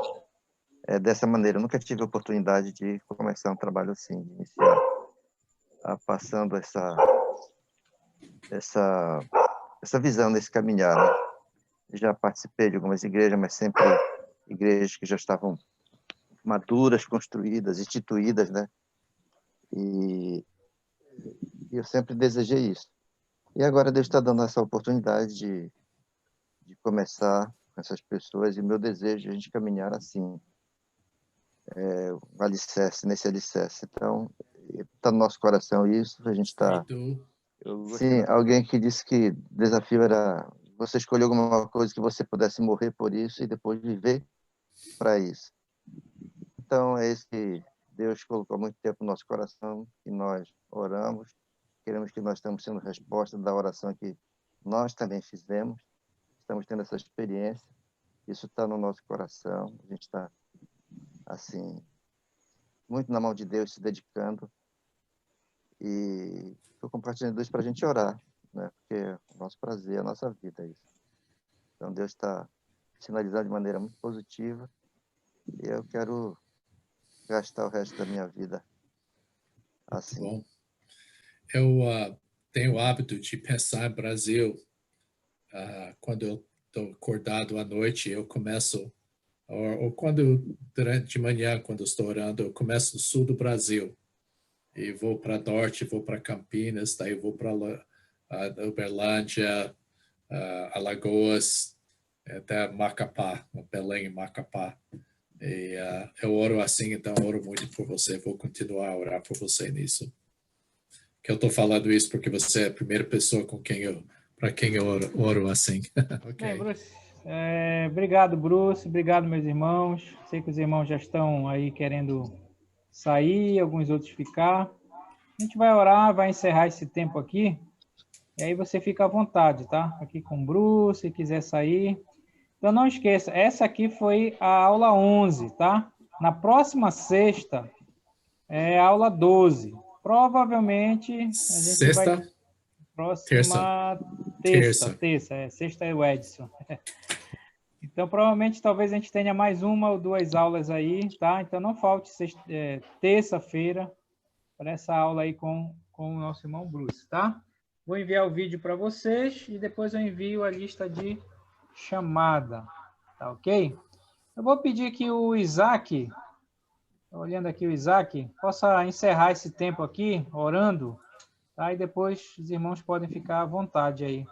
dessa maneira. Eu nunca tive a oportunidade de começar um trabalho assim, de iniciar passando essa visão nesse caminhar, né? Já participei de algumas igrejas, mas sempre igrejas que já estavam maduras, construídas, instituídas, né? E eu sempre desejei isso. E agora Deus está dando essa oportunidade de começar com essas pessoas, e meu desejo é a gente caminhar assim, nesse alicerce. Então, está no nosso coração isso, a gente está... Sim, alguém que disse que o desafio era você escolher alguma coisa que você pudesse morrer por isso e depois viver para isso. Então, é isso que Deus colocou há muito tempo no nosso coração, e nós oramos, queremos que nós estamos sendo resposta da oração que nós também fizemos, estamos tendo essa experiência, isso está no nosso coração, a gente está, assim, muito na mão de Deus, se dedicando, e estou compartilhando isso para a gente orar, né? Porque é o nosso prazer, a nossa vida é isso. Então, Deus está sinalizando de maneira muito positiva, e eu quero gastar o resto da minha vida assim. Bom. Eu tenho o hábito de pensar em Brasil. Quando eu estou acordado à noite, eu começo, ou durante de manhã, quando eu estou orando, eu começo no sul do Brasil. E vou para Norte, vou para Campinas, daí vou para Uberlândia, Alagoas, até Macapá, Belém e Macapá. E eu oro assim, então eu oro muito por você, vou continuar a orar por você nisso. Que eu estou falando isso porque você é a primeira pessoa para quem eu oro assim. Okay. Bem, Bruce, obrigado, Bruce, obrigado, meus irmãos. Sei que os irmãos já estão aí querendo sair, alguns outros ficar. A gente vai orar, vai encerrar esse tempo aqui, e aí você fica à vontade, tá? Aqui com o Bruce, se quiser sair. Então, não esqueça, essa aqui foi a aula 11, tá? Na próxima sexta é a aula 12. Provavelmente a gente sexta? vai... Próxima terça. Sexta é o Edson. Então, provavelmente, talvez a gente tenha mais uma ou duas aulas aí, tá? Então, não falte terça-feira para essa aula aí com o nosso irmão Bruce, tá? Vou enviar o vídeo para vocês e depois eu envio a lista de chamada, tá ok? Eu vou pedir que o Isaac, olhando aqui o Isaac, possa encerrar esse tempo aqui, orando, tá? E depois os irmãos podem ficar à vontade aí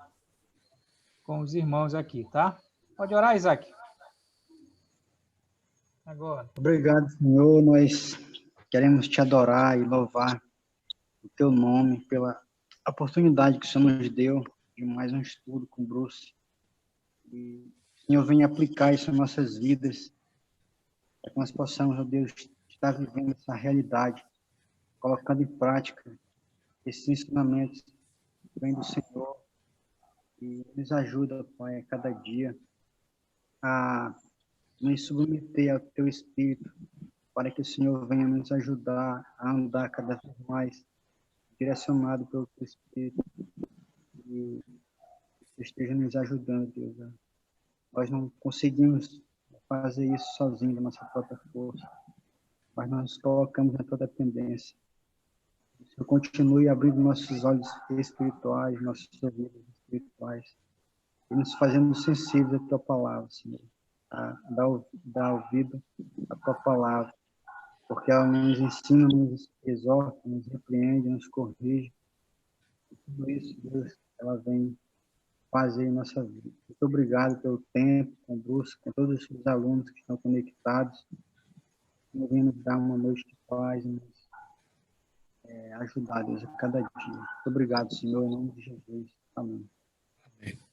com os irmãos aqui, tá? Pode orar, Isaac. Agora. Obrigado, Senhor. Nós queremos te adorar e louvar o teu nome pela oportunidade que o Senhor nos deu de mais um estudo com o Bruce. E o Senhor venha aplicar isso em nossas vidas, para que nós possamos, ó Deus, estar vivendo essa realidade, colocando em prática esses ensinamentos que vêm do Senhor, e nos ajuda, Pai, a cada dia a nos submeter ao teu Espírito, para que o Senhor venha nos ajudar a andar cada vez mais direcionado pelo teu Espírito, e que esteja nos ajudando, Deus. Nós não conseguimos fazer isso sozinhos, da nossa própria força, mas nós nos colocamos na tua dependência. O Senhor continue abrindo nossos olhos espirituais, nossos ouvidos espirituais, e nos fazendo sensíveis à tua palavra, Senhor, a dar ouvido à tua palavra, porque ela nos ensina, nos exorta, nos repreende, nos corrige. E tudo isso, Deus, ela vem fazer em nossa vida. Muito obrigado pelo tempo, com o Bruce, com todos os alunos que estão conectados, que vem nos dar uma noite de paz, nos ajudar, Deus, a cada dia. Muito obrigado, Senhor, em nome de Jesus. Amém. Amém.